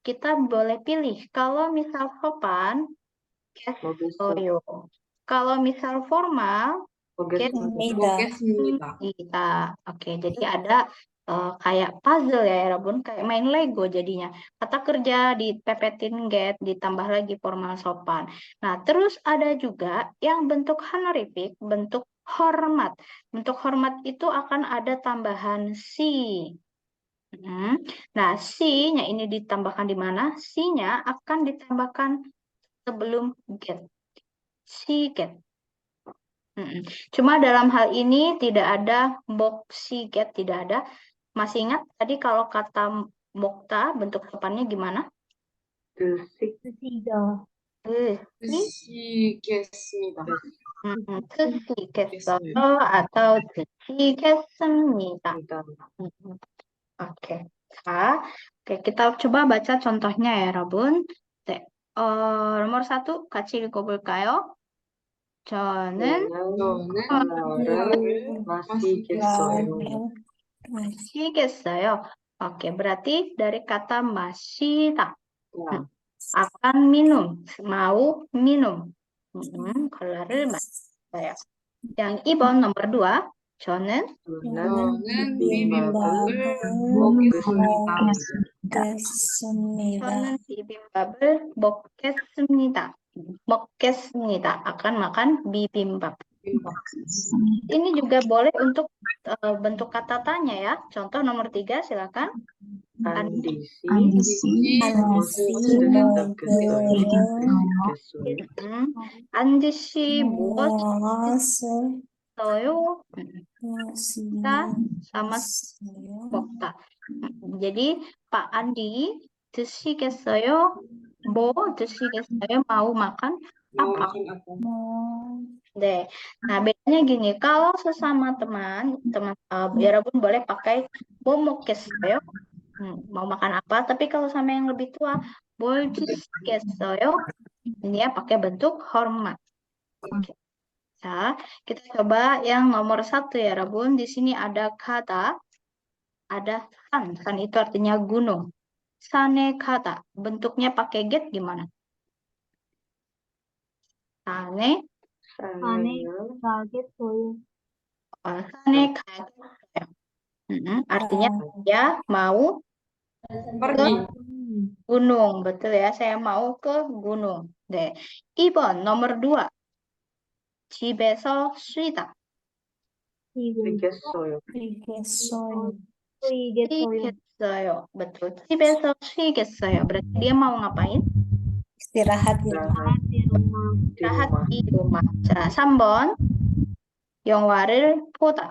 kita boleh pilih kalau misal sopan get soyo. Kalau misal formal get 보겠습니다. kita. Oke, jadi ada kayak puzzle ya Rabun, kayak main Lego jadinya. Kata kerja dipepetin get, ditambah lagi formal sopan. Nah, terus ada juga yang bentuk honorific, bentuk hormat. Bentuk hormat itu akan ada tambahan si. Nah, si-nya ini ditambahkan di mana? Si-nya akan ditambahkan sebelum get. Si get. Cuma dalam hal ini tidak ada boxy get, tidak ada. Masih ingat tadi kalau kata mokta bentuk sopannya gimana? 드시겠습니다. 드시겠어요 atau 드시겠습니다. Oke. Oke, kita coba baca contohnya ya, Rabun. nomor 1, 같이 읽어볼까요? 저는 저는 마시겠어요. Oke, berarti dari kata 마시다. akan minum, mau minum. 콜라를 마셔요. Yang 2번 nomor 2, 저는 비빔밥을 저는 비빔밥을 먹겠습니다. akan makan bibimbap. Ini juga boleh untuk bentuk kata tanya ya. Contoh nomor 3, silakan. 안디씨 무엇어요? Kita sama 먹다. Jadi Pak Andi 드시겠어요? 뭐 드시겠어요? mau makan apa? Deh. Nah, bedanya gini, kalau sesama teman Yarabun boleh pakai 뭐 먹겠어요? mau makan apa? Tapi kalau sama yang lebih tua, 뭘 드시겠어요? Ini ya pakai bentuk hormat. Oke. Nah, kita coba yang nomor 1 ya, Rabun. Di sini ada kata, ada san. San itu artinya gunung. Sane kata. Bentuknya pakai get gimana? Sane, Sananya 가겠어요. sane kata. Artinya ya mau Pergi. gunung. Betul ya, saya mau ke gunung. Deh. 2번, nomor 2. 집에서 쉬다. 되겠어요. Igesoi. 쉬겠어요. 쉬겠어요. betul. 집에서 쉬겠어요. berarti dia mau ngapain? Istirahat di rumah. Istirahat di rumah. di Istirahat rumah. di rumah. 자, 3번. 영화를 보다.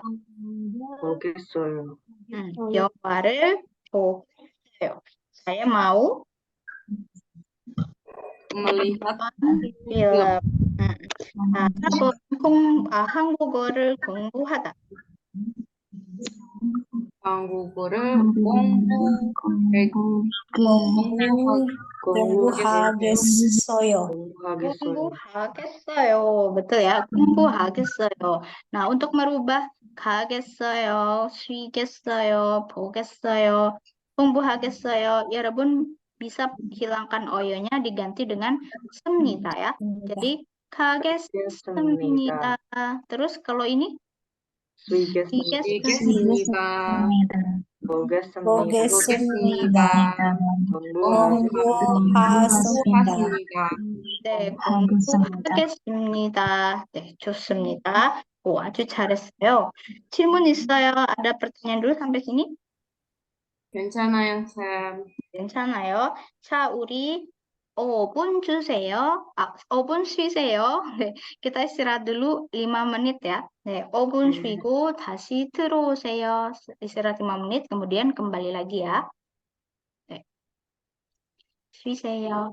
보겠어요. 영화를 보겠어요. saya mau Melihat film. 자, 4번. 한국어를 공부하다. 한국어를 공부하겠어요. 공부하겠어요. 공부하겠어요. betul ya, 공부하겠어요. Nah, untuk merubah 가겠어요, 쉬겠어요, 보겠어요, 공부하겠어요, 여러분 bisa hilangkan oyonya diganti dengan 습니다 ya. Jadi 가겠습니다. Terus kalau ini 쉬겠습니다. 쉬겠습니다. 보겠습니다. 보겠습니다. 공부하겠습니다. 공부하십니다. 네, 공부하겠습니다. 네, 좋습니다. 오, 아주 잘했어요. 질문 있어요? ada pertanyaan dulu sampai sini? 괜찮아요, 쌤. 괜찮아요. 자, 우리 5분 주세요. 5분 쉬세요. 네, kita istirahat dulu 5 menit ya. 네, 5분 쉬고 다시 들어오세요. istirahat 5 menit, kemudian kembali lagi ya. 네, 쉬세요.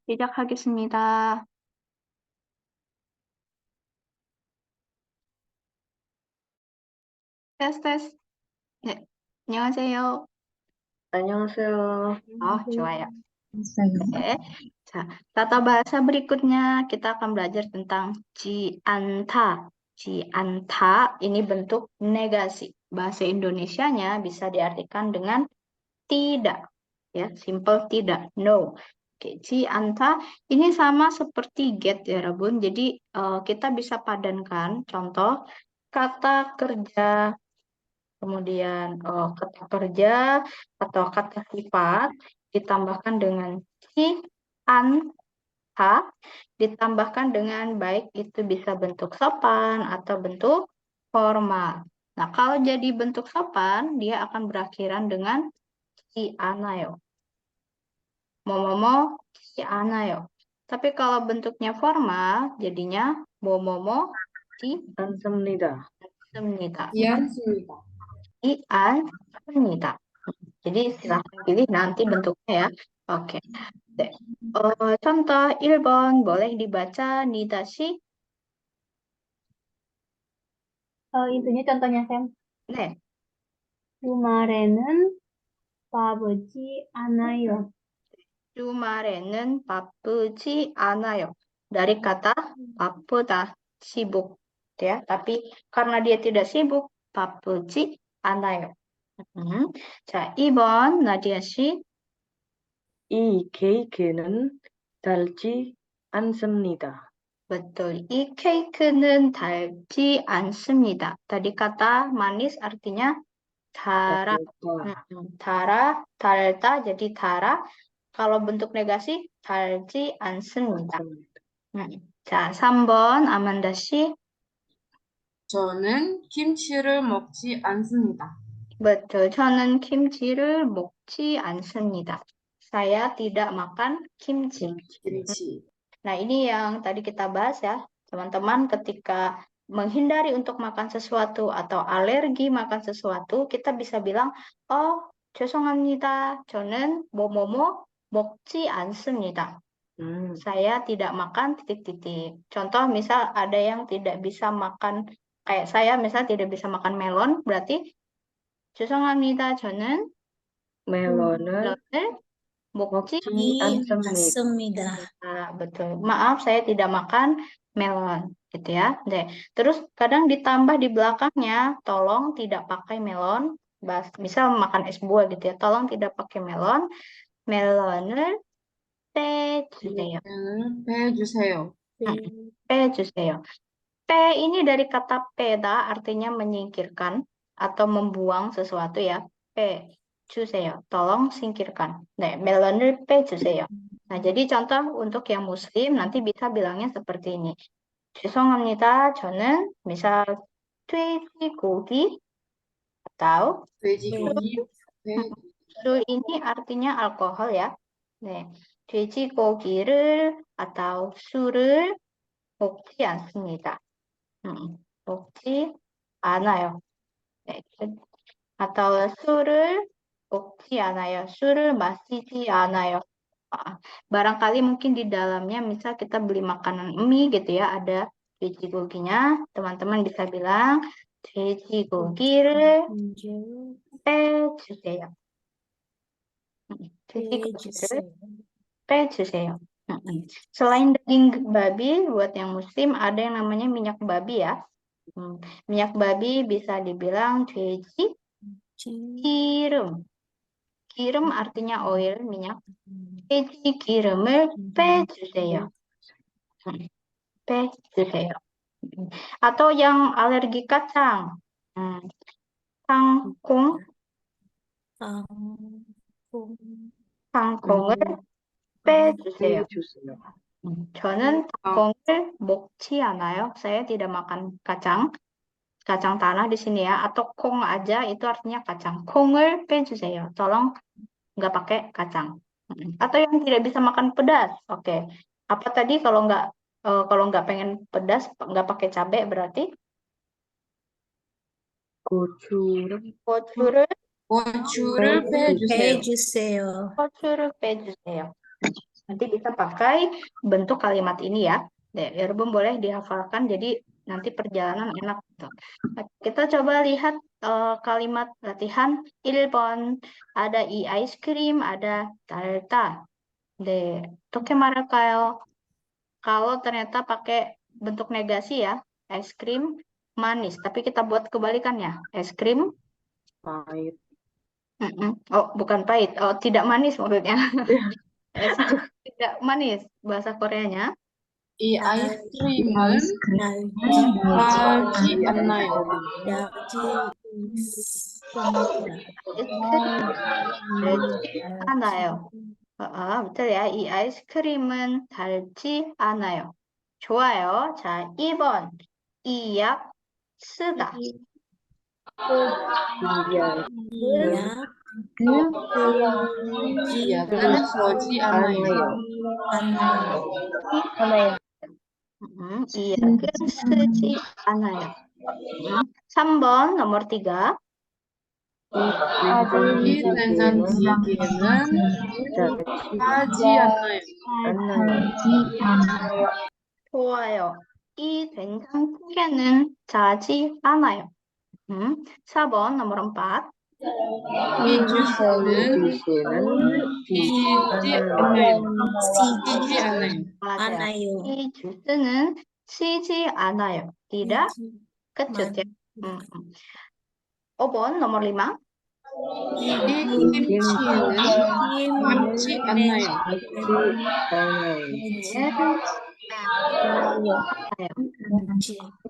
시작하겠습니다. 테스트. 네, 안녕하세요. 안녕하세요. 좋아요. 네. 자, tata bahasa berikutnya kita akan belajar tentang cianta. Cianta ini bentuk negasi. Bahasa Indonesianya bisa diartikan dengan tidak. Ya, simple tidak, no. Oke, cianta ini sama seperti get ya, Rabun. Jadi kita bisa padankan. Contoh kata kerja, kemudian kata kerja atau kata sifat ditambahkan dengan cianta, ditambahkan dengan baik itu bisa bentuk sopan atau bentuk formal. Nah, kalau jadi bentuk sopan, dia akan berakhiran dengan si anayo. Momomo si anayo. Tapi kalau bentuknya formal, jadinya momomo si 안습니다. semnita. 이해했습니다. Si semnita. Jadi silahkan pilih nanti bentuknya ya. Oke. 네. contoh 1번 boleh dibaca 니다시? Intinya contohnya Sam. 네. 주말에는 바쁘지 않아요. 주말에는 바쁘지 않아요. Dari kata 바쁘다, sibuk. Ya, tapi karena dia tidak sibuk, 바쁘지 않아요. 자, 2번 나디아 씨. 이 케이크는 달지 않습니다. Betul. 이 케이크는 달지 않습니다. Tadi kata manis artinya 달아. 달아, 달다 jadi 달아. Kalau bentuk negasi 달지 않습니다. 자, 3번 아만다 씨. 저는 김치를 먹지 않습니다. Betul. 저는 김치를 먹지 않습니다. Saya tidak makan kimchi. 김치. Nah, ini yang tadi kita bahas ya, teman-teman, ketika menghindari untuk makan sesuatu atau alergi makan sesuatu, kita bisa bilang, oh, 죄송합니다. 저는 뭐뭐뭐 먹지 않습니다. Saya tidak makan titik-titik. Contoh, misal ada yang tidak bisa makan, kayak saya misal tidak bisa makan melon, berarti 죄송합니다. 저는 멜론을 먹지 않습니다. betul. Maaf, saya tidak makan melon, gitu ya. Terus kadang ditambah di belakangnya, tolong tidak pakai melon. Misal makan es buah gitu ya, tolong tidak pakai melon. 멜론을 빼주세요. 빼주세요. 빼주세요. 빼 ini dari kata peda, artinya menyingkirkan atau membuang sesuatu ya. 빼주세요. tolong singkirkan. 네, 멜론을 빼주세요. Nah, jadi contoh untuk yang muslim nanti bisa bilangnya seperti ini. 죄송합니다. 저는 misal 돼지고기 atau 돼지고기. 술 ini artinya alkohol ya. 네, 돼지고기를 atau 술을 먹지 않습니다. 먹지 않아요. 네, atau 술을 먹지 않아요. 술을 마시지 않아요. Barangkali mungkin di dalamnya misal kita beli makanan mie gitu ya, ada 돼지고기nya, teman-teman bisa bilang 돼지고기를 빼주세요. 돼지고기를 빼주세요. Selain daging babi, buat yang muslim ada yang namanya minyak babi ya. Minyak babi bisa dibilang 돼지 기름. 기름 artinya oil, minyak. 돼지 기름을 빼주세요. 빼주세요. Atau yang alergi kacang. kangkung을 빼주세요. 저는 kangkung을 먹지 않아요. Saya tidak makan kacang. Kacang tanah di sini ya. Atau kong aja itu artinya kacang. 콩을 빼주세요. Tolong nggak pakai kacang. Atau yang tidak bisa makan pedas. Oke. Apa tadi kalau nggak pengen pedas, nggak pakai cabai berarti? 고추를 빼주세요. 고추를 빼주세요. Nanti bisa pakai bentuk kalimat ini ya. Yarbun boleh dihafalkan jadi nanti perjalanan enak gitu. Kita coba lihat kalimat latihan 1번. Ada i ice cream, ada 달다. 네, 어떻게 말할까요? Kalau ternyata pakai bentuk negasi ya, es krim manis. Tapi kita buat kebalikannya, es krim pahit. Oh, bukan pahit. Oh, tidak manis maksudnya. Iya. Es krim tidak manis bahasa Koreanya. 이 아이스크림은 달지 달지 않나요? 달지 않습니다. 달지 않아요. betul ya. 이 아이스크림은 달지 않아요. 좋아요. 자, 2번. 이 약 쓰다. Iya. 약 약은 써지 않아요. 않아요. 이 약은 쓰지 않아요. 3번, nomor 3. 이 된장찌개는 짜지 않나요? 좋아요. 이 된장찌개는 짜지 않아요. 4번, nomor 4. 이 주스는 시지 않나요? 시지 않아요. 맞아요. 않아요. 이 주스는 시지 않아요. Tidak kecut ya. 5번, nomor 5. 이 김치는 맵지 않나요?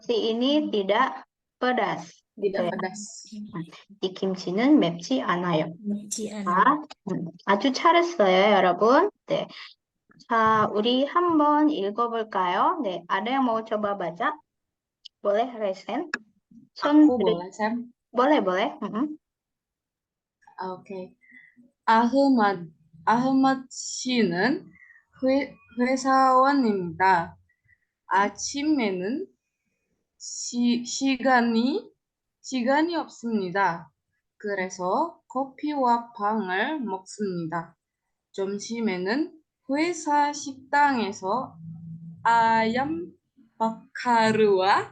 Kimchi ini tidak pedas. tidak gitu ya. pedas. 이 김치는 맵지 않아요. 맵지 않아요. 자, 아주 잘했어요, 여러분. 네. 자, 우리 한번 읽어볼까요? 네, ada yang mau coba baca? Boleh, Resen? 손 Aku 들이- boleh, Sam? boleh, boleh. 오케이. 아흐맛 씨는 회사원입니다. 아침에는 시간이 없습니다. 그래서 커피와 빵을 먹습니다. 점심에는 회사 식당에서 아얌 바카르와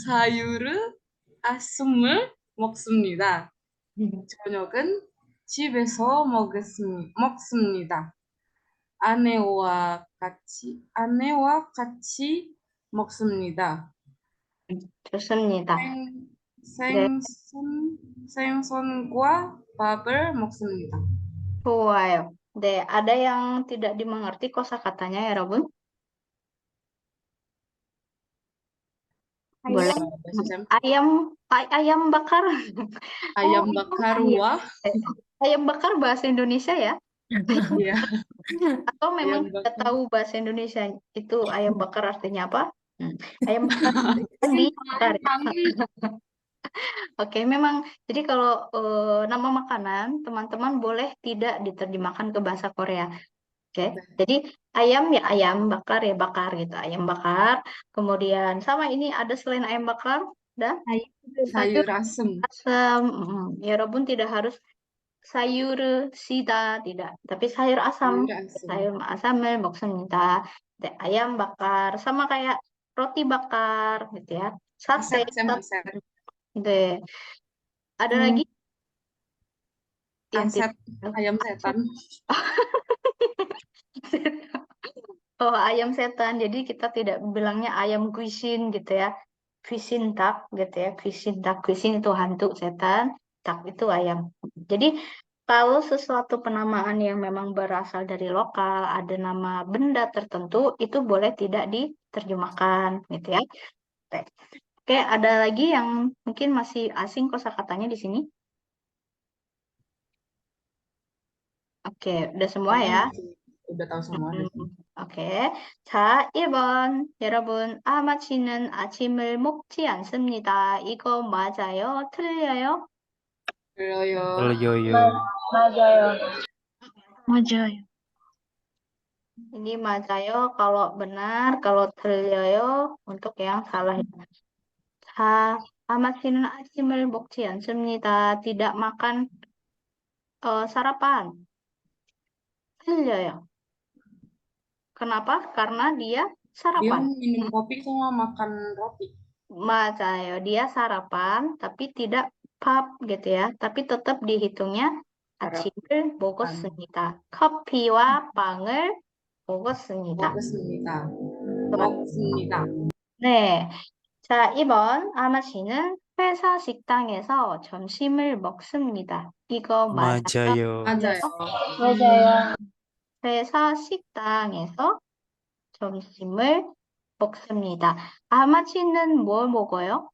사유르 아숨을 먹습니다. 저녁은 집에서 먹습니다. 아내와 같이 먹습니다. 좋습니다. 생선과 밥을 먹습니다. 좋아요. 네, ada yang tidak dimengerti kosakatanya, ya, Robun? Boleh. Ayam bakar. Ayam bakarwa. Ayam bakar bahasa Indonesia ya? Iya. Atau memang Ayam tidak bakar. tahu bahasa Indonesia itu ayam bakar artinya apa? Ayam bakar dibakar. Oke, memang jadi kalau nama makanan teman-teman boleh tidak diterjemahkan ke bahasa Korea. Oke, jadi ayam ya ayam, bakar ya bakar gitu, ayam bakar. Kemudian sama ini ada selain ayam bakar dan sayur asem. asam. Ya Robun tidak harus sayur sida tidak, tapi sayur asam. sayur asam 먹습니다. Ayam bakar sama kayak roti bakar gitu ya. Sate. Deh. Ada lagi? Aset ayam setan. Oh, ayam setan. Jadi kita tidak bilangnya ayam guisin gitu ya. Guisin tak gitu ya. Guisin tak. Guisin itu hantu setan. Tak itu ayam. Jadi kalau sesuatu penamaan yang memang berasal dari lokal, ada nama benda tertentu, itu boleh tidak diterjemahkan gitu ya. Oke, ada lagi yang mungkin masih asing kosakatanya di sini? Oke, udah semua ya? Udah tahu semua. 오케이. 자, 1번. 여러분, 아마치는 아침을 먹지 않습니다. 이거 맞아요? 틀려요? Teryoyo. 맞아요. Ini 맞아요 kalau benar, kalau 틀려요 untuk yang salah. 자, 아마치는 아침을 먹지 않습니다. Tidak makan sarapan. 틀려요. Kenapa? Karena dia Dia sarapan. minum kopi sama makan roti. 맞아요. dia sarapan, tapi tidak 밥 gitu ya. Tapi tetap dihitungnya 아침을 먹었습니다. 커피와 빵을 먹었습니다. 먹었습니다. 먹습니다. 네. 자, 2번. 아마 씨는 회사 식당에서 점심을 먹습니다. 이거 맞아요? 맞아요. 맞아요. 맞아요. 회사 식당에서 점심을 먹습니다. 아마 씨는 뭘 먹어요?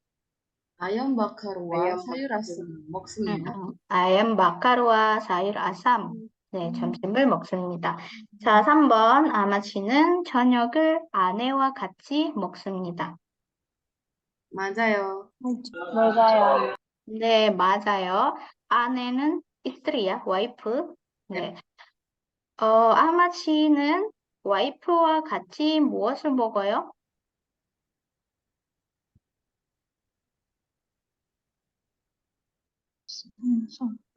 ayam bakar와 ayam sayur asem 먹습니다. ayam bakar와 sayur asam. 네, 점심을 먹습니다. 자, 3번. 아마 씨는 저녁을 아내와 같이 먹습니다. 맞아요. 맞아요. 네, 맞아요. 아내는 이스트리야, 와이프. 네. 아마 씨는 와이프와 같이 무엇을 먹어요?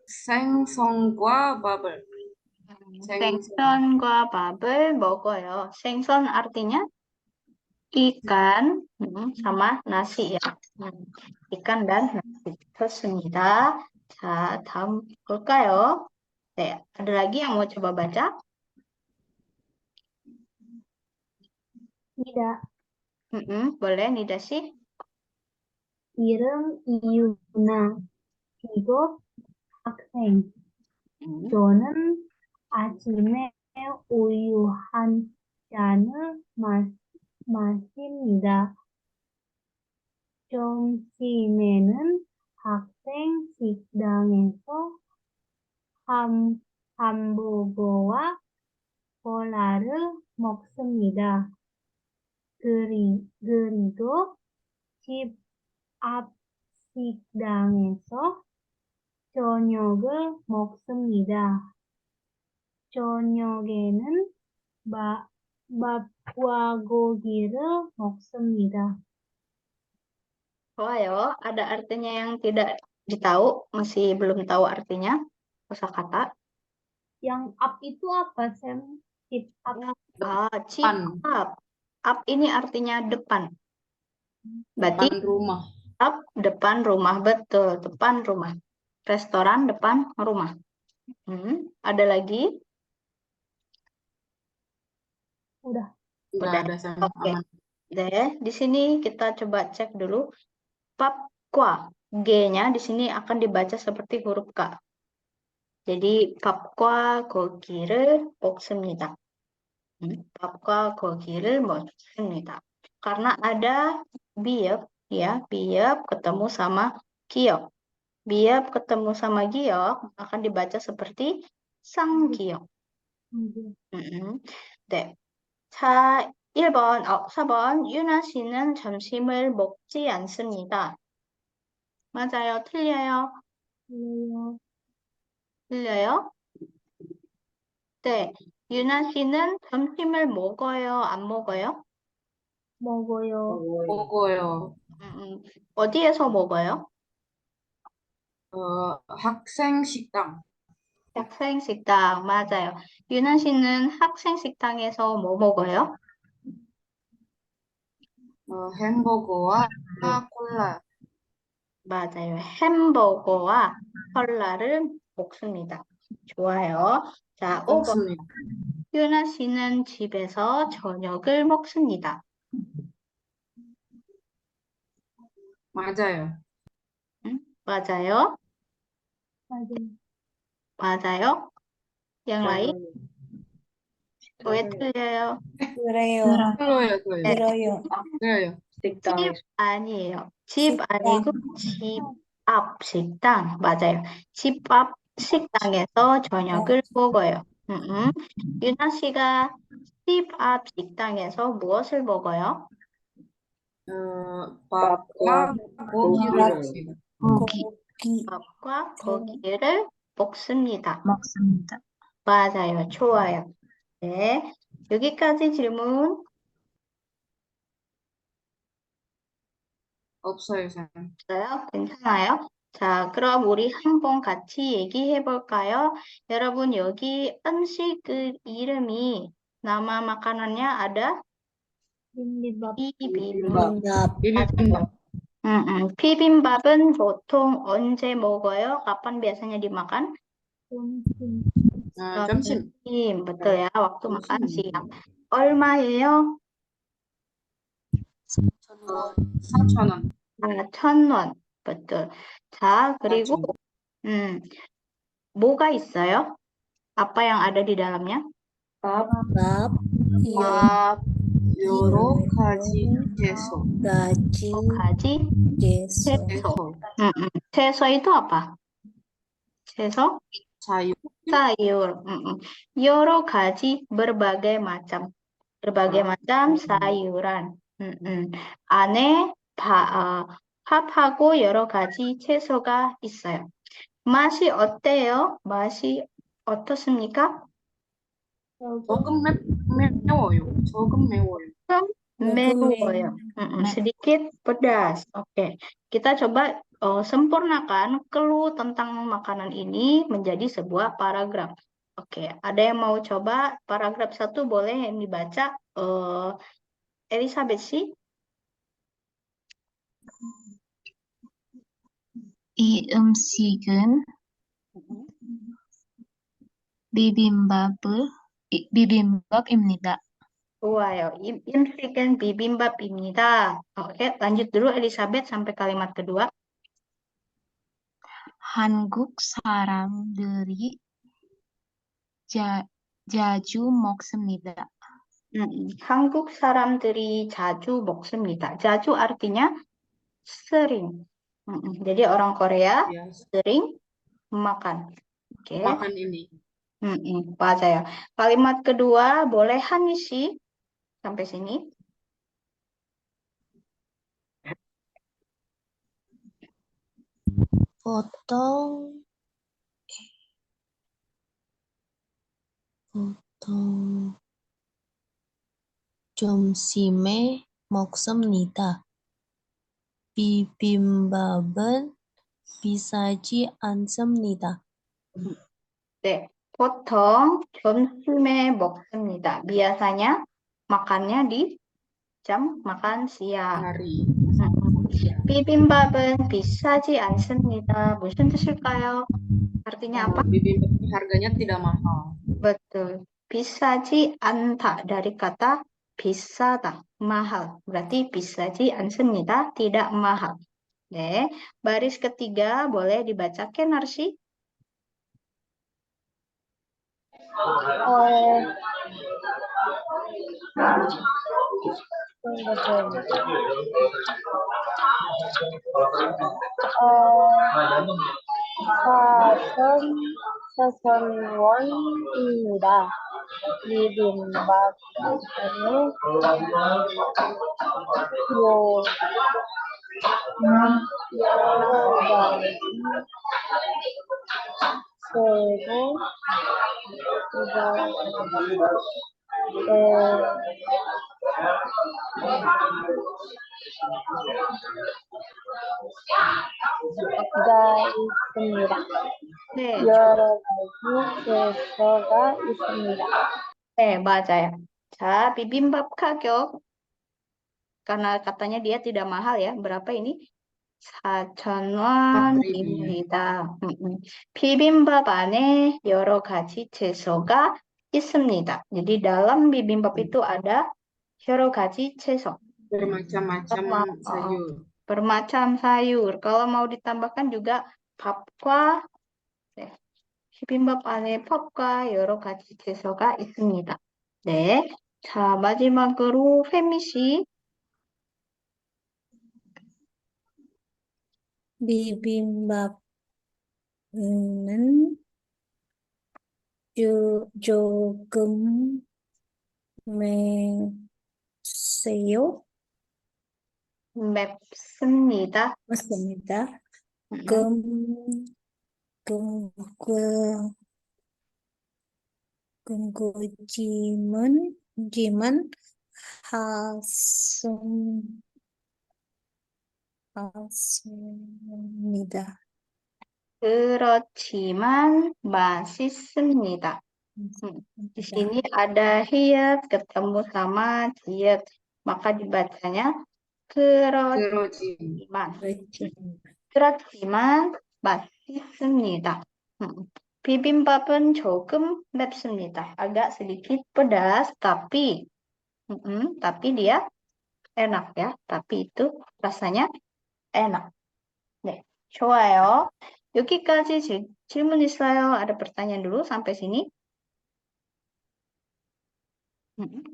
생선과 밥을. 생선과 밥을 먹어요. 생선 artinya ikan sama nasi ya. ikan dan nasi. 좋습니다. 자, 다음 볼까요? 네, ada lagi yang mau coba baca? Tidak. boleh, Nida sih. 이름 이유나. 직업 학생. 저는 아침에 우유 한 잔을 마십니다. 점심에는 학생 식당에서 hamburger와 콜라를 먹습니다. 그리고 집 앞 식당에서 저녁을 먹습니다. 저녁에는 밥과 고기를 먹습니다. 좋아요. Ada artinya yang tidak ditahu, masih belum tahu artinya kosakata. Yang up itu apa, Sam? Sit up. Chip up. Up ini artinya depan. Berarti Depan rumah. up depan rumah, betul, depan rumah. Restoran depan rumah. Ada lagi? Udah. Udah ada sama Oke. aman. Deh, di sini kita coba cek dulu. Papkwa. G-nya di sini akan dibaca seperti huruf K. Jadi 밥과 고기를 먹습니다. 밥과 고기를 먹습니다. Karena ada biep, ya, biep ketemu sama giok. Biep ketemu sama giok akan dibaca seperti sang giok. 네. 자, 1번, 4번. 유나 씨는 점심을 먹지 않습니다. 맞아요, 틀려요? 틀려요? 네. 유나 씨는 점심을 먹어요, 안 먹어요? 먹어요. 먹어요. 어디에서 먹어요? 학생 식당. 학생 식당, 맞아요. 유나 씨는 학생 식당에서 뭐 먹어요? 햄버거와 콜라. 맞아요. 햄버거와 콜라를 먹습니다. 좋아요. 자, 5번. 먹습니다. 유나 씨는 집에서 저녁을 먹습니다. 맞아요. 맞아요? 맞아요? Yang lain? 왜 틀려요? 그래요. 틀려요. 들어요. 틀려요. 집 아니에요. 집 아니고 집 앞 식당. 맞아요. 집 앞 식당에서 저녁을 먹어요. 유나 씨가 집 앞 식당에서 무엇을 먹어요? 밥과 고기를 먹습니다. 고기. 밥과 고기를 먹습니다. 먹습니다. 맞아요. 좋아요. 네. 여기까지 질문 없어요, 쌤. 없어요? 괜찮아요? 자, 그럼 우리 한번 같이 얘기해 볼까요? 여러분, 여기 음식 이름이 Nama makanannya ada bibimbap. bibimbap. bibimbap. 비빔밥은 보통 언제 먹어요? Kapan biasanya dimakan? 점심. 점심. Betul ya, waktu makan 점심. siang. 얼마예요? 4,000원. 4,000원. betul. 자, 그리고 4,000원. 뭐가 있어요? Apa yang ada di dalamnya? 밥, 밥, 여러 가지 채소. 가지, 가지 채소, 채소. 채소 itu apa? 채소? 자유. sayur. 여러 가지 berbagai macam. berbagai macam sayuran. 안에 밥하고 여러 가지 채소가 있어요. 맛이 어때요? 맛이 어떻습니까? 조금 매워요. 조금 매워요. 매워요. sedikit pedas. Oke. Kita coba sempurnakan clue tentang makanan ini menjadi sebuah paragraf. Oke, ada yang mau coba paragraf 1 boleh yang dibaca Elizabeth sih? 이 음식은 비빔밥입니다. Wow, imsikan bibimbap입니다. Oke, lanjut dulu Elizabeth sampai kalimat kedua. 한국 사람들이 자주 먹습니다. 한국 사람들이 자주 먹습니다. 자주 artinya sering. Jadi orang Korea sering makan. Oke. Makan ini. 맞아요. Kalimat kedua boleh Hanisi sampai sini. 보통 점심에 먹습니다. 비빔밥은 비싸지 않습니다. 네, 보통 점심에 먹습니다. biasanya makannya di jam makan siang. Hari. 비빔밥은 비싸지 않습니다. 무슨 뜻일까요? Artinya apa? Bibimbap harganya tidak mahal. Betul. 비싸지 않다 dari kata 비싸다, mahal. Berarti 비싸지 않습니다, tidak mahal. 네, baris ketiga boleh dibaca Narsi? 사천원입니다. 비빔밥은 여러 가지 채소가 있습니다. 네, 여러 가지 채소가 있습니다. 네, 맞아요. 자, bibimbap 가격. Karena katanya dia tidak mahal ya. Berapa ini? 4,000원입니다. 비빔밥 안에 여러 가지 채소가 있습니다. Jadi dalam bibimbap itu ada 여러 가지 채소. Bermacam-macam sayur. Bermacam sayur. Kalau mau ditambahkan juga 밥과 비빔밥 안에 팝과 여러 가지 채소가 있습니다. 네. 자, 마지막으로 페미 씨. 비빔밥은 조금 매세요. 맵습니다. 맞습니다. 지만 하습니다. 그렇지만 맛있습니다. Di sini ada hiat ketemu sama ciet, maka dibacanya 그러지. 그렇지만. 그렇지. 그렇지만 맛있습니다. 비빔밥은 조금 맵습니다. Agak sedikit pedas, tapi dia enak ya. Tapi itu rasanya enak. 네, 좋아요. 여기까지 질문 있어요? Ada pertanyaan dulu sampai sini?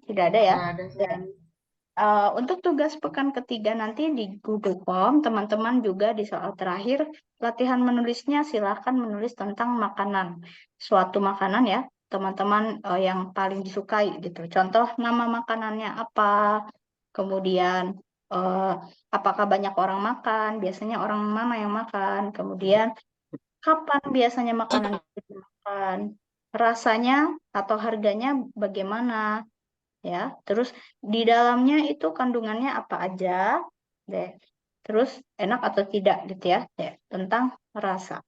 Tidak ada ya? Nggak ada, Sen. Untuk tugas pekan ketiga nanti di Google Form, teman-teman juga di soal terakhir, latihan menulisnya silahkan menulis tentang makanan. Suatu makanan ya, teman-teman yang paling disukai gitu. Contoh nama makanannya apa, kemudian apakah banyak orang makan, biasanya orang mana yang makan, kemudian kapan biasanya makanan itu dimakan, rasanya atau harganya bagaimana, ya. Terus di dalamnya itu kandungannya apa aja, deh. Terus enak atau tidak gitu ya, deh. Tentang rasa.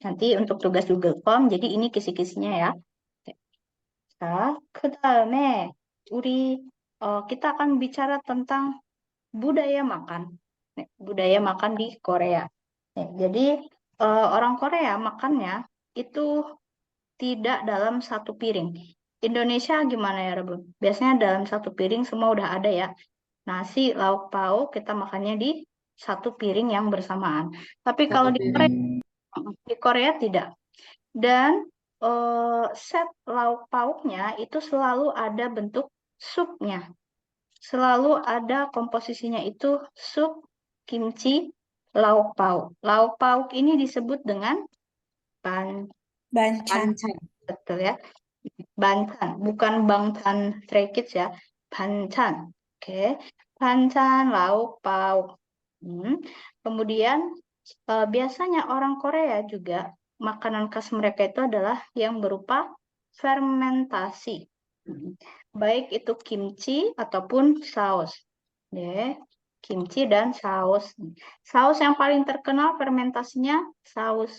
Nanti untuk tugas Google Form, jadi ini kisi-kisinya ya. Nah, 그다음에 kita akan bicara tentang budaya makan. Budaya makan di Korea. Jadi orang Korea makannya itu tidak dalam satu piring. Indonesia gimana ya, Rebun? Biasanya dalam satu piring semua udah ada ya. Nasi, lauk pauk, kita makannya di satu piring yang bersamaan. Tapi kalau Satu piring. di Korea tidak. Dan set lauk pauknya itu selalu ada bentuk supnya. Selalu ada komposisinya itu sup, kimchi, lauk pauk. Lauk pauk ini disebut dengan 반찬. 반찬. betul ya. Bancan, bukan bangtan Stray Kids ya. Bancan. Oke. Bancan, lauk pauk. Kemudian biasanya orang Korea juga makanan khas mereka itu adalah yang berupa fermentasi. Baik itu kimchi ataupun saus. Ya, kimchi dan saus. Saus yang paling terkenal fermentasinya saus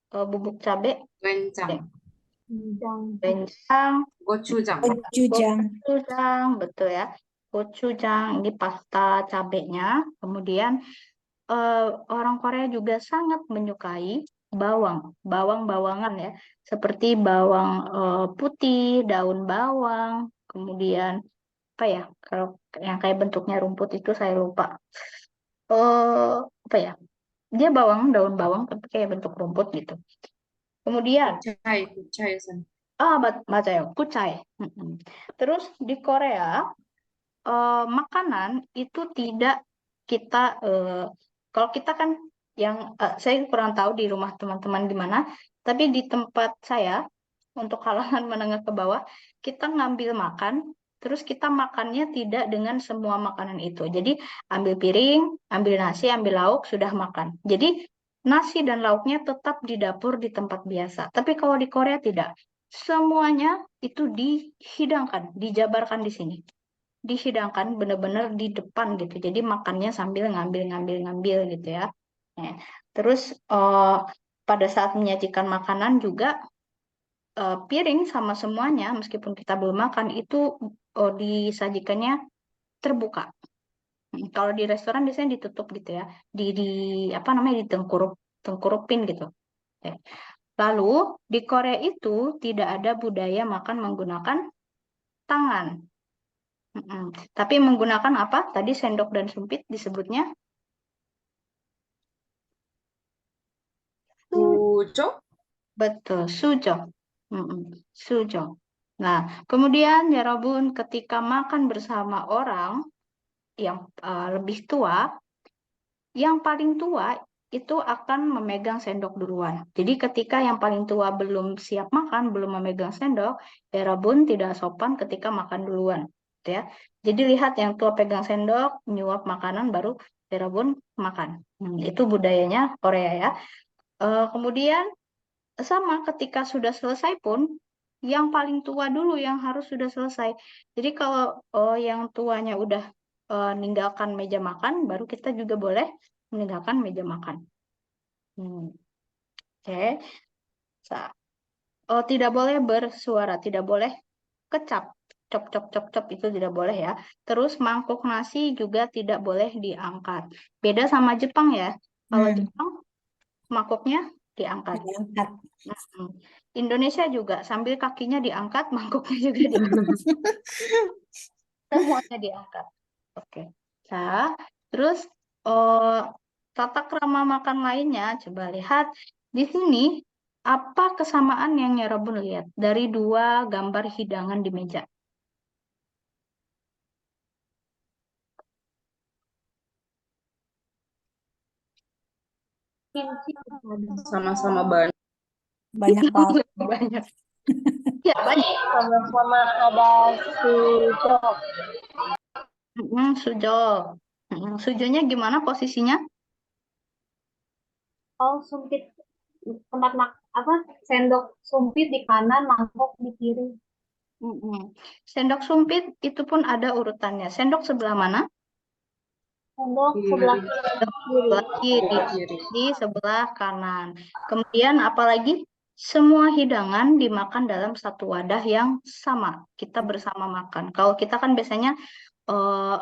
bubuk cabai, 된장. doenjang, 고추장. 고추장. gochujang, betul ya. Gochujang ini pasta cabenya. Kemudian orang Korea juga sangat menyukai bawang-bawangan ya, seperti bawang putih, daun bawang, kemudian apa ya? Kalau yang kayak bentuknya rumput itu saya lupa. Apa ya? Dia daun bawang tapi kayak bentuk rumput gitu. Kemudian 고차이, Sen. 맞아요. kucai. Terus di Korea makanan itu tidak kita kalau kita kan yang saya kurang tahu di rumah teman-teman di mana, tapi di tempat saya untuk kalangan menengah ke bawah kita ngambil makan, terus kita makannya tidak dengan semua makanan itu. Jadi ambil piring, ambil nasi, ambil lauk, sudah makan. Jadi nasi dan lauknya tetap di dapur di tempat biasa. Tapi kalau di Korea tidak. Semuanya itu dihidangkan, dijabarkan di sini. Dihidangkan benar-benar di depan gitu. Jadi makannya sambil ngambil gitu ya. Terus pada saat menyajikan makanan juga piring sama semuanya meskipun kita belum makan itu disajikannya terbuka. Kalau di restoran biasanya ditutup gitu ya. Apa namanya ditengkurupin gitu. Lalu di Korea itu tidak ada budaya makan menggunakan tangan. Tapi menggunakan apa? Tadi sendok dan sumpit disebutnya 구조? betul, sujo. Sujo. Nah, kemudian ya Robun, ketika makan bersama orang yang lebih tua, yang paling tua itu akan memegang sendok duluan. Jadi ketika yang paling tua belum siap makan, belum memegang sendok, ya Robun tidak sopan ketika makan duluan. Ya. Jadi lihat yang tua pegang sendok, nyuap makanan, baru Robun makan. Itu budayanya Korea ya. Kemudian sama ketika sudah selesai pun, yang paling tua dulu yang harus sudah selesai. Jadi kalau yang tuanya udah meninggalkan meja makan, baru kita juga boleh meninggalkan meja makan. Oke. tidak boleh bersuara, tidak boleh kecap, cop cop cop cop itu tidak boleh ya. Terus mangkuk nasi juga tidak boleh diangkat. Beda sama Jepang ya. Kalau Jepang mangkuknya diangkat. Diangkat. Indonesia juga sambil kakinya diangkat, mangkuknya juga diangkat. Semuanya diangkat. Oke. Nah, terus tata krama makan lainnya, coba lihat di sini apa kesamaan yang Rabun lihat dari dua gambar hidangan di meja? Kimchi Sama-sama banyak. Banyak banget. Banyak. Ya, banyak. sama-sama ada sujuk. Sujo. Sujonya gimana posisinya? Oh, sumpit tempat sendok sumpit di kanan, mangkok di kiri. Sendok sumpit itu pun ada urutannya. Sendok sebelah mana? Sendok sebelah kiri. Sebelah kiri. Di sebelah kanan. Kemudian apalagi? Semua hidangan dimakan dalam satu wadah yang sama. Kita bersama makan. Kalau kita kan biasanya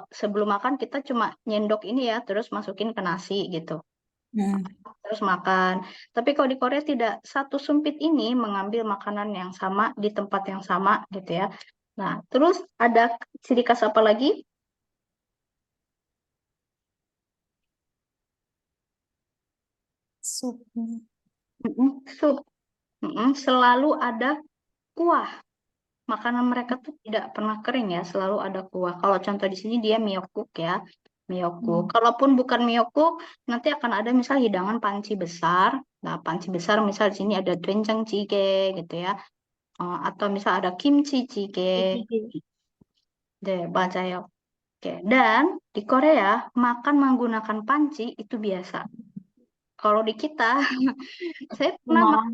sebelum makan kita cuma nyendok ini ya, terus masukin ke nasi gitu. Terus makan. Tapi kalau di Korea tidak, satu sumpit ini mengambil makanan yang sama di tempat yang sama gitu ya. Nah, terus ada ciri khas apa lagi? Sup. Sup. Selalu ada kuah. Makanan mereka tuh tidak pernah kering ya, selalu ada kuah. Kalau contoh di sini dia myeokguk ya. Myeokguk. Kalaupun bukan myeokguk, nanti akan ada misal hidangan panci besar. Nah, panci besar misal di sini ada doenjang jjigae gitu ya. Atau misal ada kimchi jjigae. Deh, 맞아요. Oke. Dan di Korea makan menggunakan panci itu biasa. Kalau di kita, saya pernah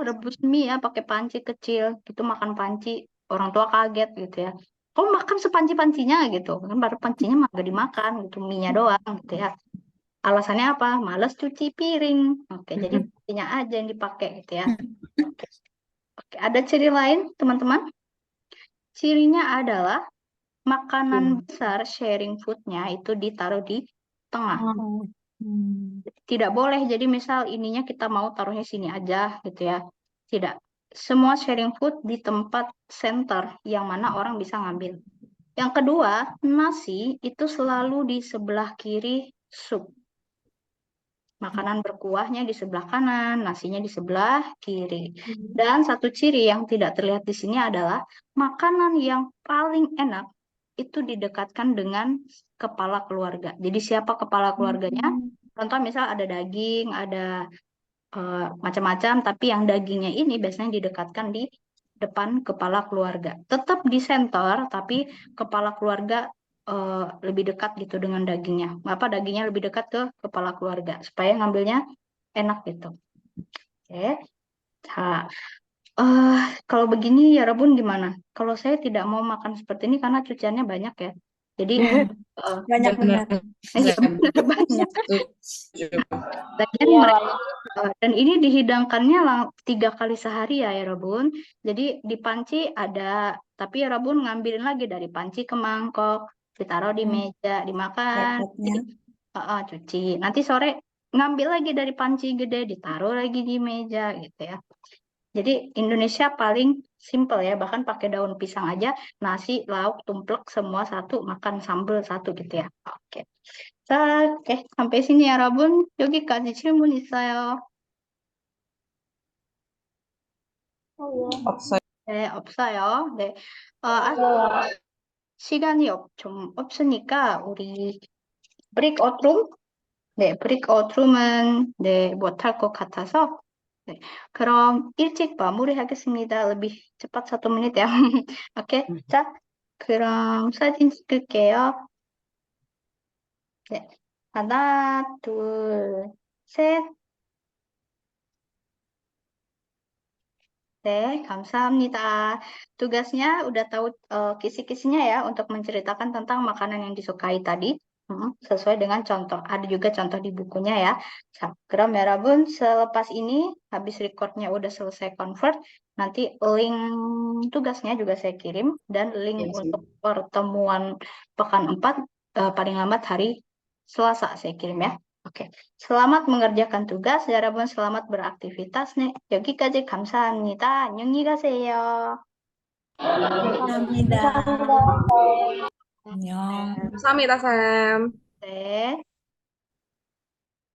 rebus mie ya pakai panci kecil, gitu makan panci, orang tua kaget gitu ya. Kok makan sepanci-pancinya gitu, kan baru pancinya mah gak dimakan gitu, mie-nya doang gitu ya. Alasannya apa? Males cuci piring. Oke, jadi pancinya aja yang dipakai gitu ya. Oke, ada ciri lain teman-teman? Cirinya adalah makanan besar sharing food-nya itu ditaruh di tengah. Tidak boleh, jadi misal ininya kita mau taruhnya sini aja gitu ya. Tidak. Semua sharing food di tempat center yang mana orang bisa ngambil. Yang kedua, nasi itu selalu di sebelah kiri sup. Makanan berkuahnya di sebelah kanan, nasinya di sebelah kiri. Dan satu ciri yang tidak terlihat di sini adalah makanan yang paling enak itu didekatkan dengan kepala keluarga. Jadi siapa kepala keluarganya? Contoh misal ada daging, ada macam-macam, tapi yang dagingnya ini biasanya didekatkan di depan kepala keluarga. Tetap di center, tapi kepala keluarga lebih dekat gitu dengan dagingnya. Apa dagingnya lebih dekat ke kepala keluarga supaya ngambilnya enak gitu. Oke. Nah, kalau begini ya Rabun gimana? Kalau saya tidak mau makan seperti ini karena cuciannya banyak ya. Jadi Banyak benar. iya benar banyak. Dan ini dihidangkannya 3 kali sehari ya Rabun. Jadi di panci ada, tapi Rabun ngambilin lagi dari panci ke mangkok, ditaruh di meja, dimakan, cuci. Nanti sore ngambil lagi dari panci gede, ditaruh lagi di meja gitu ya. Jadi Indonesia paling simple ya, bahkan pakai daun pisang aja, nasi, lauk, tumplek semua satu, makan sambal satu gitu ya. Oke. Oke, sampai sini ya Rabun. 여기까지 질문 있어요. 없어요. 네, 없어요. 네. 시간이 좀 없으니까 우리 breakout room? 네, breakout room은 네, 못할 것 같아서 네, 그럼 일찍 마무리하겠습니다. lebih cepat 1 menit ya. 오케이, 자, 그럼 사진 찍을게요. 네, 하나, 둘, 셋. Oke, 감사합니다. Tugasnya udah tahu kisi-kisinya ya untuk menceritakan tentang makanan yang disukai tadi. Sesuai dengan contoh. Ada juga contoh di bukunya ya. Kram Merabun, selepas ini habis recordnya udah selesai convert, nanti link tugasnya juga saya kirim dan link Yes, untuk pertemuan pekan 4 paling lambat hari Selasa saya kirim ya. Oke. Selamat mengerjakan tugas. 여러분 selamat beraktivitas 네. 여기까지 감사합니다. 안녕히 가세요. 감사합니다. 안녕. 감사합니다, 쌤. 네.